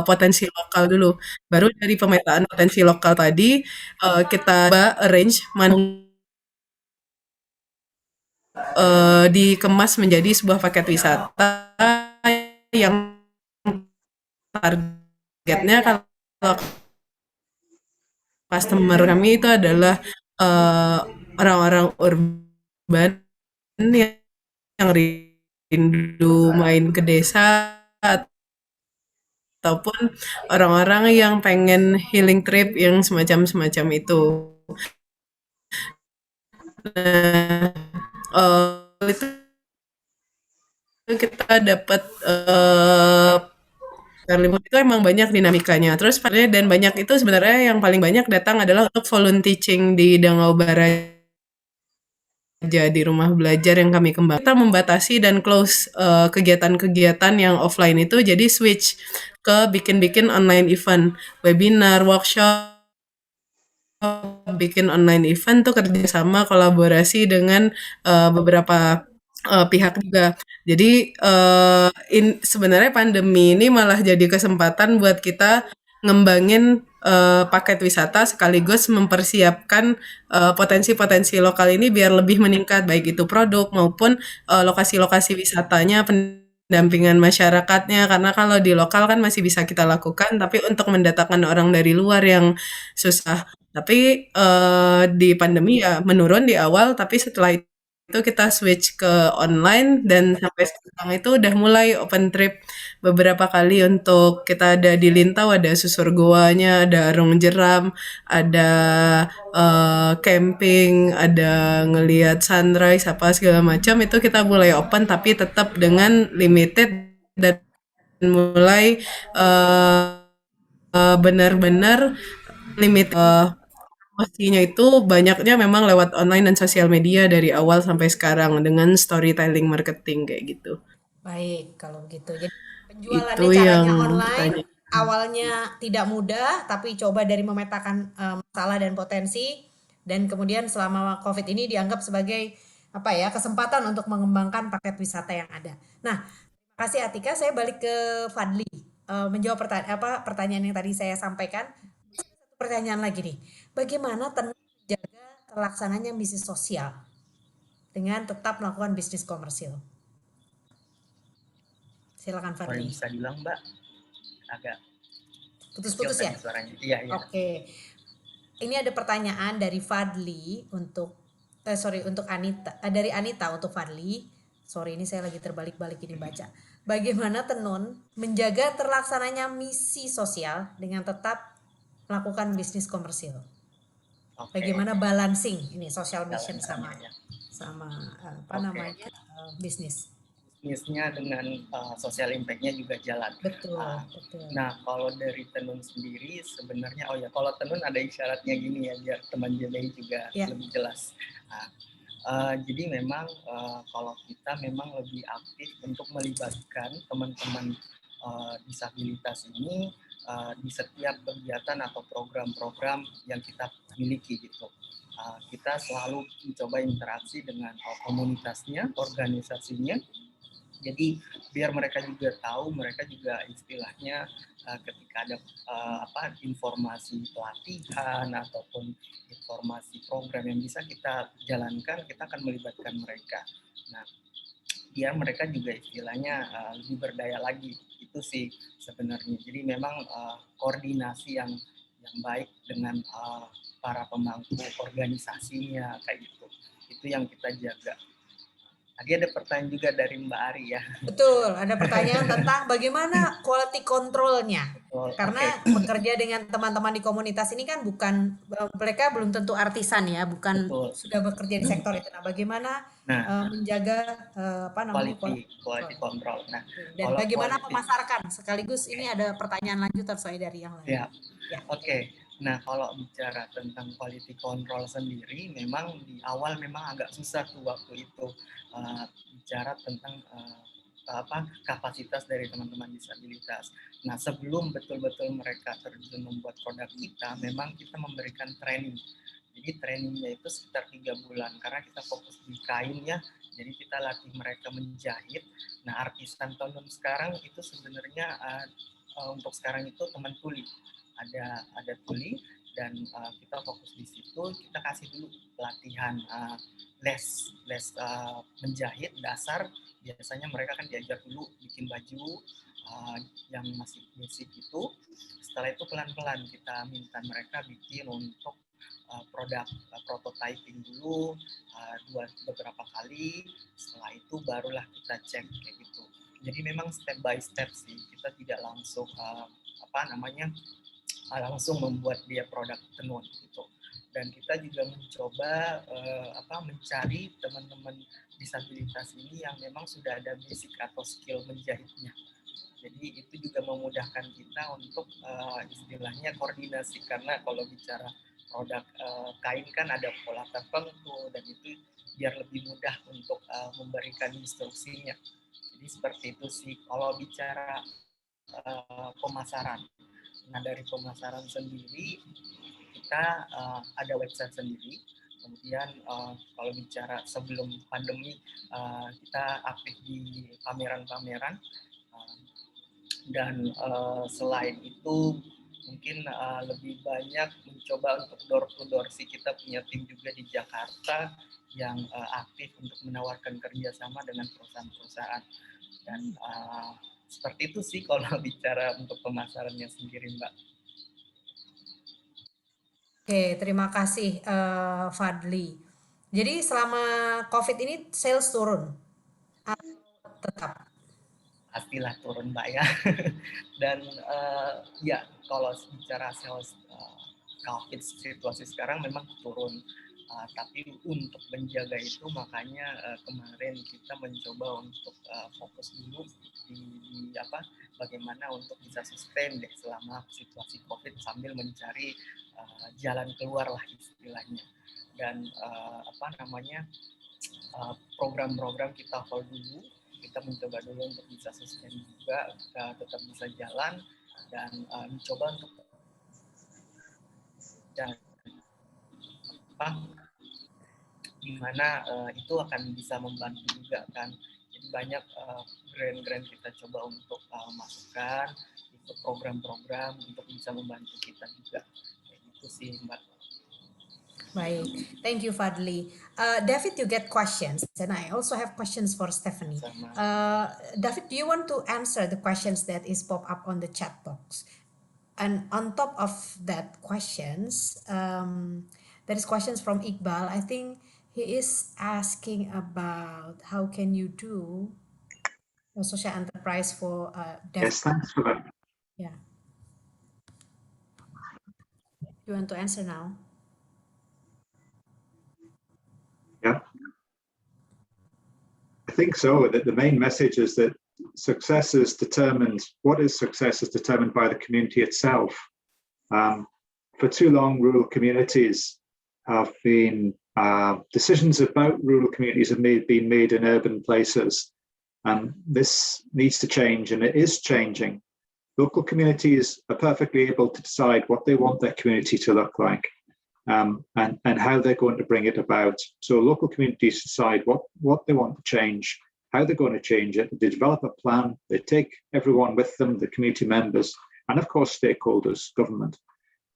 potensi lokal dulu. Baru dari pemetaan potensi lokal tadi kita arrange dikemas menjadi sebuah paket wisata yang targetnya kalau customer kami itu adalah orang-orang urban yang rindu main ke desa ataupun orang-orang yang pengen healing trip yang semacam itu. Nah, itu kita dapat itu emang banyak dinamikanya. Terus dan banyak itu sebenarnya yang paling banyak datang adalah untuk volunteer teaching di Dangau Baraja di rumah belajar yang kami kembangkan. Kita membatasi dan close kegiatan-kegiatan yang offline itu jadi switch ke bikin-bikin online event, webinar, workshop, bikin online event tuh kerjasama kolaborasi dengan beberapa pihak juga. Jadi sebenarnya pandemi ini malah jadi kesempatan buat kita ngembangin paket wisata sekaligus mempersiapkan potensi-potensi lokal ini biar lebih meningkat baik itu produk maupun lokasi-lokasi wisatanya, pendampingan masyarakatnya karena kalau di lokal kan masih bisa kita lakukan tapi untuk mendatangkan orang dari luar yang susah. Tapi di pandemi ya menurun di awal tapi setelah itu kita switch ke online dan sampai sekarang itu udah mulai open trip beberapa kali untuk kita ada di Lintau, ada susur goanya, ada arung jeram, ada camping, ada ngelihat sunrise apa segala macam itu kita mulai open tapi tetap dengan limited dan mulai benar-benar limit promosinya itu banyaknya memang lewat online dan sosial media dari awal sampai sekarang dengan storytelling marketing kayak gitu. Baik, kalau gitu. Jadi penjualannya Itu caranya yang online, awalnya tidak mudah, tapi coba dari memetakan masalah dan potensi, dan kemudian selama COVID ini dianggap sebagai kesempatan untuk mengembangkan paket wisata yang ada. Nah, terima kasih Atika. Saya balik ke Fadli menjawab pertanyaan yang tadi saya sampaikan. Satu pertanyaan lagi nih, bagaimana menjaga terlaksananya bisnis sosial dengan tetap melakukan bisnis komersil? Silakan Fadli. Bisa bilang Mbak, agak putus-putus ya? Suaranya. Iya. Oke. Ini ada pertanyaan dari Fadli untuk Anita, dari Anita untuk Fadli. Sorry, ini saya lagi terbalik-balik ini baca. Bagaimana Tenun menjaga terlaksananya misi sosial dengan tetap melakukan bisnis komersil? Bagaimana balancing ini social mission sama bisnis? bisnisnya dengan social impact-nya juga jalan. Betul, Ah, betul. Nah, kalau dari Tenun sendiri sebenarnya, kalau Tenun ada isyaratnya gini ya, biar teman JBI juga Ya. lebih jelas. Jadi memang kalau kita memang lebih aktif untuk melibatkan teman-teman disabilitas ini di setiap kegiatan atau program-program yang kita miliki gitu. Kita selalu mencoba interaksi dengan komunitasnya, organisasinya. Jadi biar mereka juga tahu, mereka juga istilahnya ketika ada informasi pelatihan ataupun informasi program yang bisa kita jalankan, kita akan melibatkan mereka. Nah, biar mereka juga istilahnya lebih berdaya lagi, itu sih sebenarnya. Jadi memang koordinasi yang baik dengan para pemangku organisasinya kayak gitu, itu yang kita jaga. Tadi ada pertanyaan juga dari Mbak Ari ya. Betul, ada pertanyaan tentang bagaimana quality control-nya. Karena bekerja dengan teman-teman di komunitas ini kan bukan, mereka belum tentu artisan ya, bukan Betul. sudah bekerja di sektor itu. Nah, bagaimana menjaga quality control. Nah, dan bagaimana memasarkan, sekaligus ini ada pertanyaan lanjutan soal dari yang lain. Ya. Oke. Nah, kalau bicara tentang quality control sendiri, memang di awal memang agak susah tuh waktu itu bicara tentang kapasitas dari teman-teman disabilitas. Nah, sebelum betul-betul mereka terjun membuat produk kita, memang kita memberikan training. Jadi trainingnya itu sekitar 3 bulan, karena kita fokus di kain ya. Jadi kita latih mereka menjahit. Nah, artisan tenun sekarang itu sebenarnya untuk sekarang itu teman tuli. Ada tuli, dan kita fokus di situ. Kita kasih dulu pelatihan les menjahit dasar. Biasanya mereka kan diajar dulu bikin baju yang masih basic itu. Setelah itu pelan-pelan kita minta mereka bikin untuk produk prototyping dulu beberapa kali. Setelah itu barulah kita cek kayak gitu. Jadi memang step by step sih, kita tidak langsung langsung membuat dia produk tenun gitu. Dan kita juga mencoba mencari teman-teman disabilitas ini yang memang sudah ada basic atau skill menjahitnya. Jadi itu juga memudahkan kita untuk istilahnya koordinasi, karena kalau bicara produk kain kan ada pola tertentu, dan itu biar lebih mudah untuk memberikan instruksinya. Jadi seperti itu sih kalau bicara pemasaran. Nah, dari pemasaran sendiri kita ada website sendiri. Kemudian kalau bicara sebelum pandemi kita aktif di pameran-pameran, dan selain itu mungkin lebih banyak mencoba untuk door to door sih. Kita punya tim juga di Jakarta yang aktif untuk menawarkan kerjasama dengan perusahaan-perusahaan, dan seperti itu sih kalau bicara untuk pemasarannya sendiri, Mbak. Oke, terima kasih Fadli. Jadi selama COVID ini sales turun atau tetap? Pastilah turun, Mbak ya. Dan ya kalau bicara sales COVID situasi sekarang memang turun. Tapi untuk menjaga itu makanya kemarin kita mencoba untuk fokus dulu di bagaimana untuk bisa sustain deh selama situasi COVID sambil mencari jalan keluar lah istilahnya. Dan program-program kita hold dulu, kita mencoba dulu untuk bisa sustain juga, tetap bisa jalan, dan mencoba untuk gimana itu akan bisa membantu juga kan. Jadi banyak brand-brand kita coba untuk masukkan untuk program-program untuk bisa membantu kita juga. Kayak gitu sih, Mbak. Baik, thank you Fadli. David, you get questions, and I also have questions for Stephanie. David, do you want to answer the questions that is pop up on the chat box? And on top of that questions, there is questions from Iqbal. I think he is asking about how can you do a social enterprise for deaf. Yes, thanks for that. Yeah. You want to answer now? Yeah. I think so. That the main message is that success is determined. What is success is determined by the community itself. For too long, rural communities have been decisions about rural communities have been made in urban places, and this needs to change, and it is changing. Local communities are perfectly able to decide what they want their community to look like, and how they're going to bring it about. So local communities decide what they want to change, how they're going to change it. They develop a plan, they take everyone with them, the community members, and of course stakeholders, government,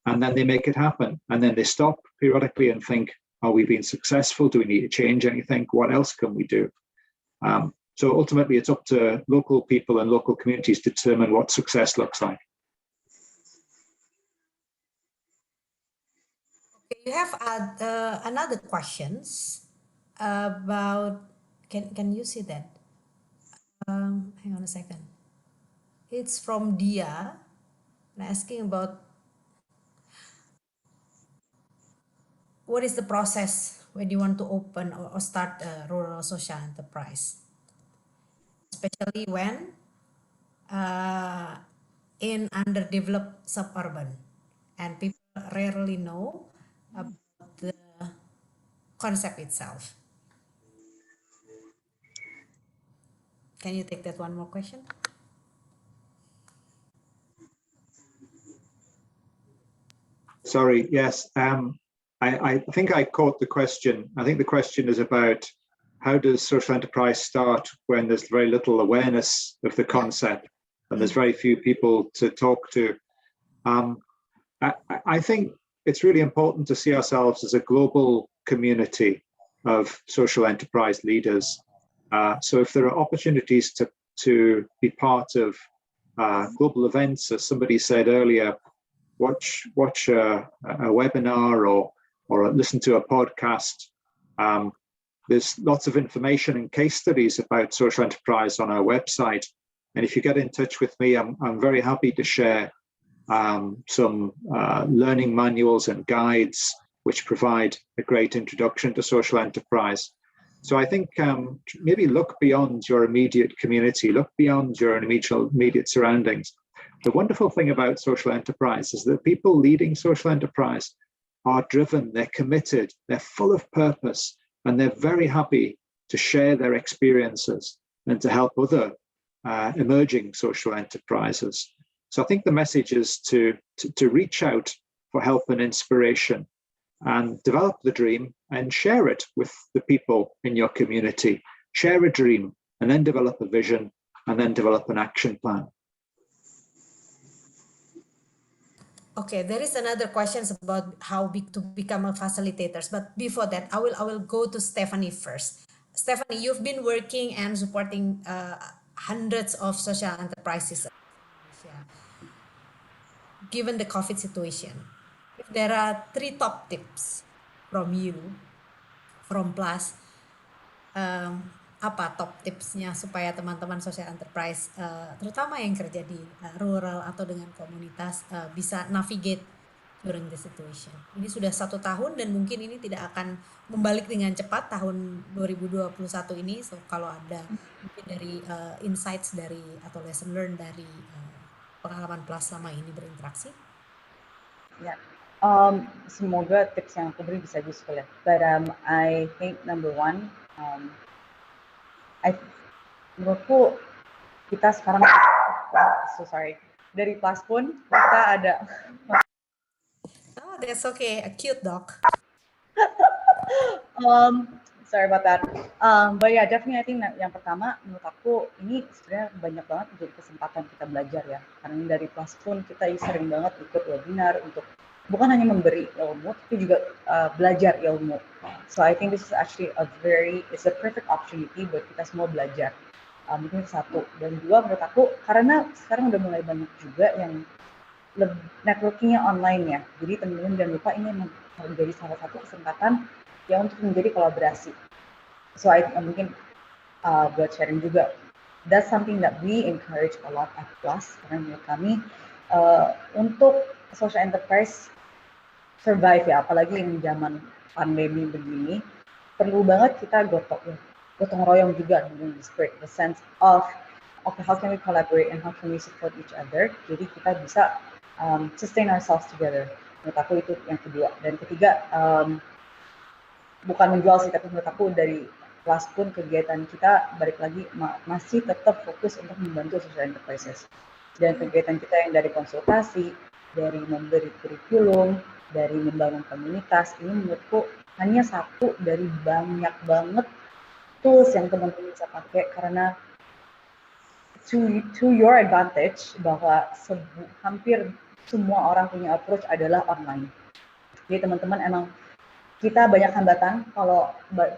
and then they make it happen. And then they stop periodically and think, are we being successful? Do we need to change anything? What else can we do? So ultimately, it's up to local people and local communities to determine what success looks like. Okay, you have another questions about, can you see that? Hang on a second. It's from Dia, asking about what is the process when you want to open or start a rural social enterprise, especially when in underdeveloped suburban and people rarely know about the concept itself. Can you take that one more question? Sorry, yes. I think I caught the question. I think the question is about how does social enterprise start when there's very little awareness of the concept and there's very few people to talk to. I think it's really important to see ourselves as a global community of social enterprise leaders. So if there are opportunities to be part of global events, as somebody said earlier, watch a webinar or listen to a podcast. There's lots of information and case studies about social enterprise on our website. And if you get in touch with me, I'm very happy to share some learning manuals and guides which provide a great introduction to social enterprise. So I think maybe look beyond your immediate community, look beyond your immediate surroundings. The wonderful thing about social enterprise is that people leading social enterprise are driven, they're committed, they're full of purpose, and they're very happy to share their experiences and to help other emerging social enterprises. So I think the message is to reach out for help and inspiration and develop the dream and share it with the people in your community. Share a dream and then develop a vision and then develop an action plan. Okay, there is another questions about how to become a facilitators, but before that, I will go to Stephanie first. Stephanie, you've been working and supporting hundreds of social enterprises. Given the COVID situation, if there are 3 top tips from you, from Plus, apa top tipsnya supaya teman-teman social enterprise, terutama yang kerja di rural atau dengan komunitas, bisa navigate during the situation. Ini sudah 1 tahun dan mungkin ini tidak akan membalik dengan cepat tahun 2021 ini. So kalau ada mungkin dari insights dari atau lesson learned dari pengalaman Plus selama ini berinteraksi. Ya, semoga tips yang aku beri bisa useful ya. But I think number 1, menurutku kita sekarang, dari Plus pun kita ada. Oh, that's okay. A cute dog. Sorry about that. But yeah, definitely I think yang pertama menurut aku ini sebenarnya banyak banget menjadi kesempatan kita belajar ya. Karena dari Plus pun kita sering banget ikut webinar untuk bukan hanya memberi ilmu, tapi juga belajar ilmu. So I think this is actually it's a perfect opportunity buat kita semua belajar. Mungkin 1. Dan 2, menurut aku karena sekarang udah mulai banyak juga yang networkingnya online ya. Jadi teman-teman jangan lupa ini menjadi salah satu kesempatan yang untuk menjadi kolaborasi. So mungkin buat sharing juga, that's something that we encourage a lot at Plus, karena menurut kami untuk social enterprise survive ya, apalagi yang zaman pandemi begini, perlu banget kita gotong gotong royong juga, the spirit, the sense of okay, how can we collaborate and how can we support each other, jadi kita bisa sustain ourselves together. Menurut aku itu yang kedua. Dan ketiga, bukan menjual sih, tapi menurut aku dari kelas pun kegiatan kita balik lagi masih tetap fokus untuk membantu social enterprises. Dan kegiatan kita yang dari konsultasi, dari memberi kurikulum, dari membangun komunitas, ini menurutku hanya satu dari banyak banget tools yang teman-teman bisa pakai, karena to your advantage bahwa hampir semua orang punya approach adalah online. Jadi teman-teman emang kita banyak hambatan kalau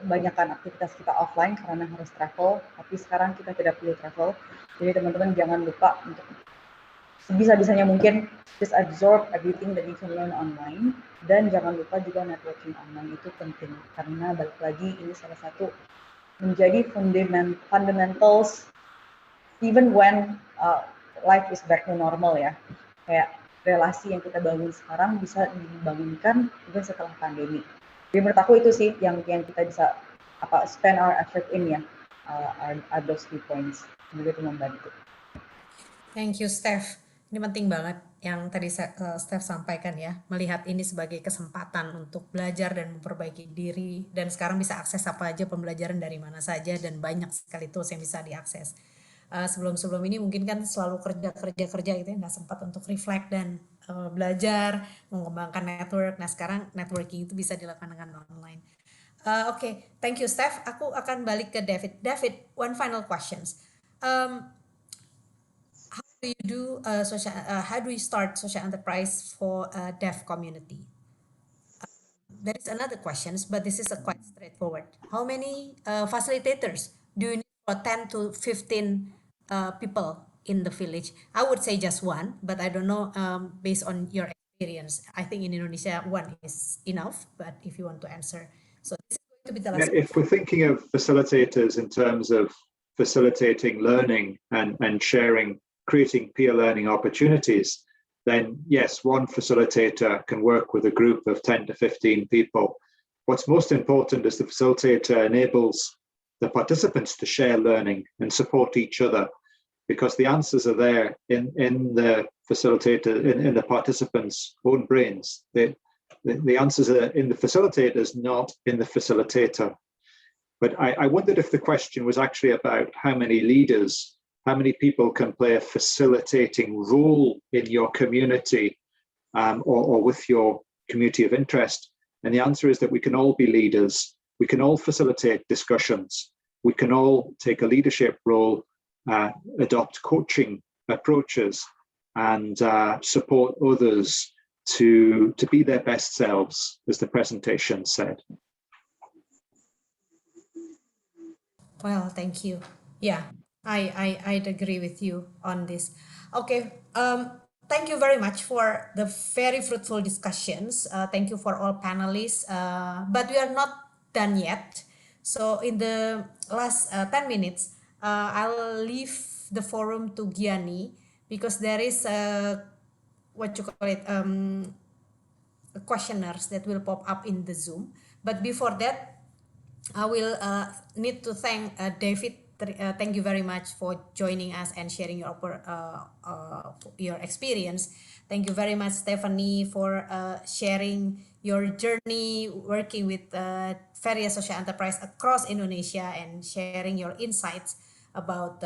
banyakkan aktivitas kita offline karena harus travel, tapi sekarang kita tidak perlu travel. Jadi teman-teman jangan lupa untuk sebisa-bisanya mungkin just absorb everything that you can learn online, dan jangan lupa juga networking online itu penting, karena balik lagi ini salah satu menjadi fundamentals even when life is back to normal ya. Kayak relasi yang kita bangun sekarang bisa dibangunkan juga setelah pandemi. Jadi menurut aku itu sih yang kita bisa spend our effort in ya, are those 2 points. Semoga itu membantu. Thank you, Steph. Ini penting banget yang tadi Steph sampaikan ya, melihat ini sebagai kesempatan untuk belajar dan memperbaiki diri, dan sekarang bisa akses apa aja pembelajaran dari mana saja, dan banyak sekali tools yang bisa diakses. Sebelum ini mungkin kan selalu kerja gitu ya, nggak sempat untuk reflect dan belajar, mengembangkan network. Nah sekarang networking itu bisa dilakukan dengan online. Oke, thank you Steph. Aku akan balik ke David. David, one final questions. How do you start social enterprise for a deaf community? There is another question, but this is quite straightforward. How many facilitators do you need for 10 to 15 people in the village? I would say just one, but I don't know based on your experience. I think in Indonesia one is enough, but if you want to answer. So this is going to be the last. If we're thinking of facilitators in terms of facilitating learning and sharing, creating peer learning opportunities, then yes, one facilitator can work with a group of 10 to 15 people. What's most important is the facilitator enables the participants to share learning and support each other, because the answers are there in the facilitator, in the participants' own brains. The answers are in the facilitators, not in the facilitator. But I wondered if the question was actually about how many leaders, how many people can play a facilitating role in your community or with your community of interest. And the answer is that we can all be leaders. We can all facilitate discussions. We can all take a leadership role, adopt coaching approaches, and support others to be their best selves, as the presentation said. Well, thank you. Yeah, I'd agree with you on this. Okay, thank you very much for the very fruitful discussions. Thank you for all panelists, but we are not done yet. So in the last 10 minutes, I'll leave the forum to Gianni, because there is questionnaires that will pop up in the Zoom. But before that, I will need to thank David. Thank you very much for joining us and sharing your experience. Thank you very much, Stephanie, for sharing your journey working with various social enterprise across Indonesia and sharing your insights about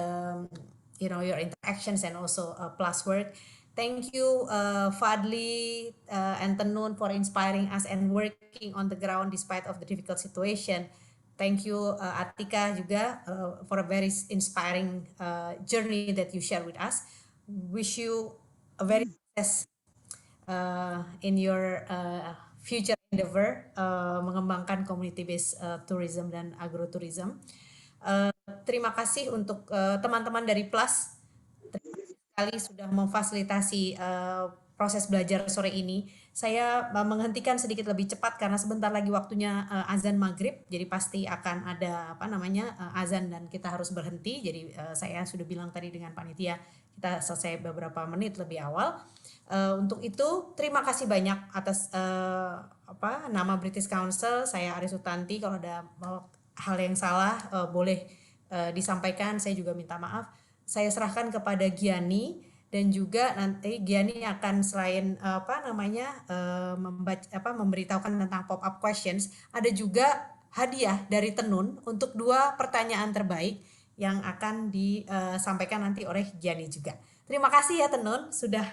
your interactions and also Plus work. Thank you, Fadli and Tenun, for inspiring us and working on the ground despite of the difficult situation. Thank you, Atika juga, for a very inspiring journey that you share with us. Wish you a very success in your future endeavor, mengembangkan community-based tourism dan agrotourism. Terima kasih untuk teman-teman dari Plus. Terima kasih sekali sudah memfasilitasi proses belajar sore ini. Saya menghentikan sedikit lebih cepat karena sebentar lagi waktunya azan maghrib, jadi pasti akan ada azan dan kita harus berhenti. Jadi saya sudah bilang tadi dengan panitia kita selesai beberapa menit lebih awal. Untuk itu terima kasih banyak atas nama British Council. Saya Aris Sutanti. Kalau ada hal yang salah boleh disampaikan, saya juga minta maaf. Saya serahkan kepada Giani, dan juga nanti Giani akan selain memberitahukan tentang pop-up questions, ada juga hadiah dari Tenun untuk 2 pertanyaan terbaik yang akan disampaikan nanti oleh Giani juga. Terima kasih ya Tenun sudah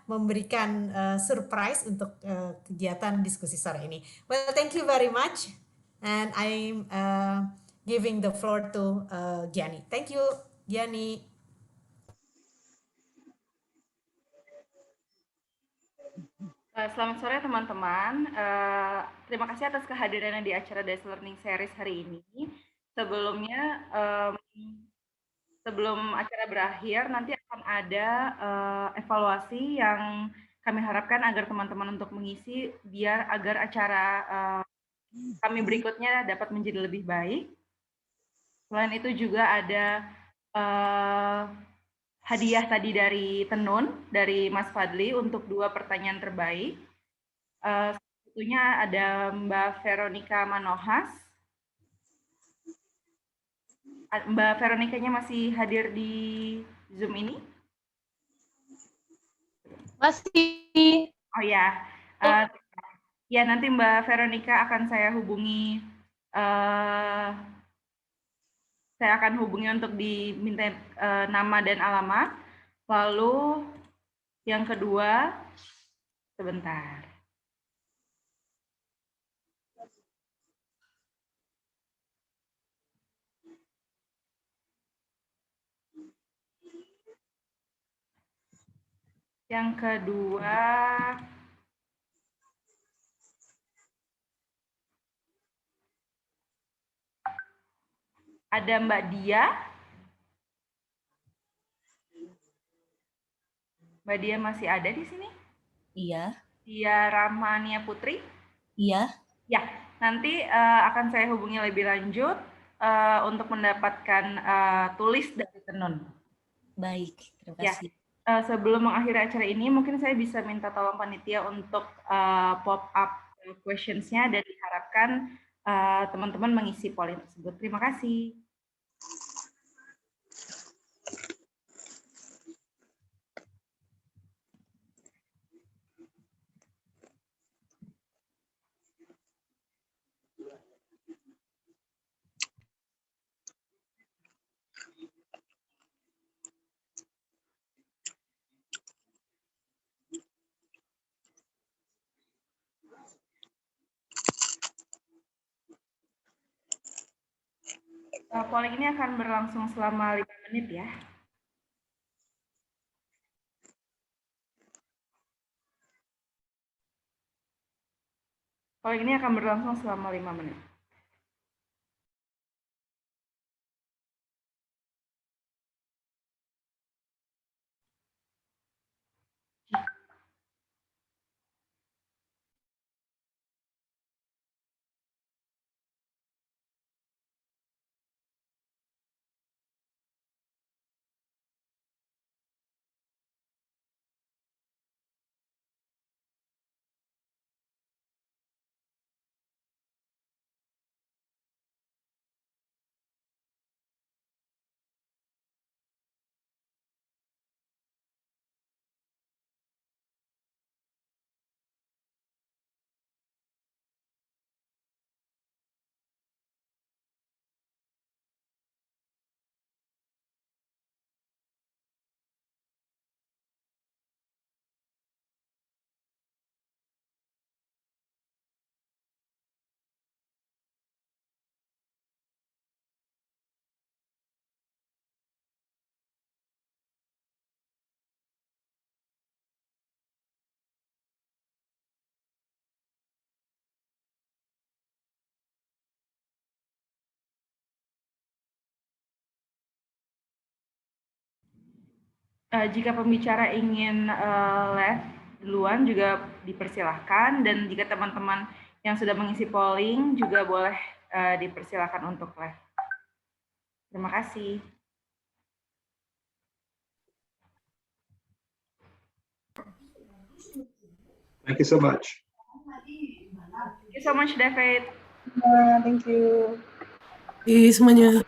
memberikan surprise untuk kegiatan diskusi sore ini. Well, thank you very much, and I'm giving the floor to Giani. Thank you, Giani. Selamat sore teman-teman. Terima kasih atas kehadirannya di acara Dash Learning Series hari ini. Sebelumnya, sebelum acara berakhir, nanti akan ada evaluasi yang kami harapkan agar teman-teman untuk mengisi agar acara kami berikutnya dapat menjadi lebih baik. Selain itu juga ada hadiah tadi dari Tenun, dari Mas Fadli untuk 2 pertanyaan terbaik. Tentunya ada Mbak Veronica Manohas. Mbak Veronicanya masih hadir di Zoom ini? Masih. Oh ya, ya nanti Mbak Veronica akan saya hubungi. Saya akan hubungi untuk diminta nama dan alamat. Lalu yang kedua, sebentar. Yang kedua, ada Mbak Dia. Mbak Dia masih ada di sini? Iya. Dia Rahmania Putri? Iya. Ya, nanti akan saya hubungi lebih lanjut untuk mendapatkan tulis dari Tenun. Baik, terima kasih. Sebelum mengakhiri acara ini, mungkin saya bisa minta tolong panitia untuk pop-up questions-nya dan diharapkan teman-teman mengisi polling tersebut. Terima kasih. Polling ini akan berlangsung selama 5 menit ya. Polling ini akan berlangsung selama 5 menit. Jika pembicara ingin live duluan juga dipersilahkan, dan jika teman-teman yang sudah mengisi polling juga boleh dipersilahkan untuk live. Terima kasih. Thank you so much. Thank you so much, David. Thank you. semuanya.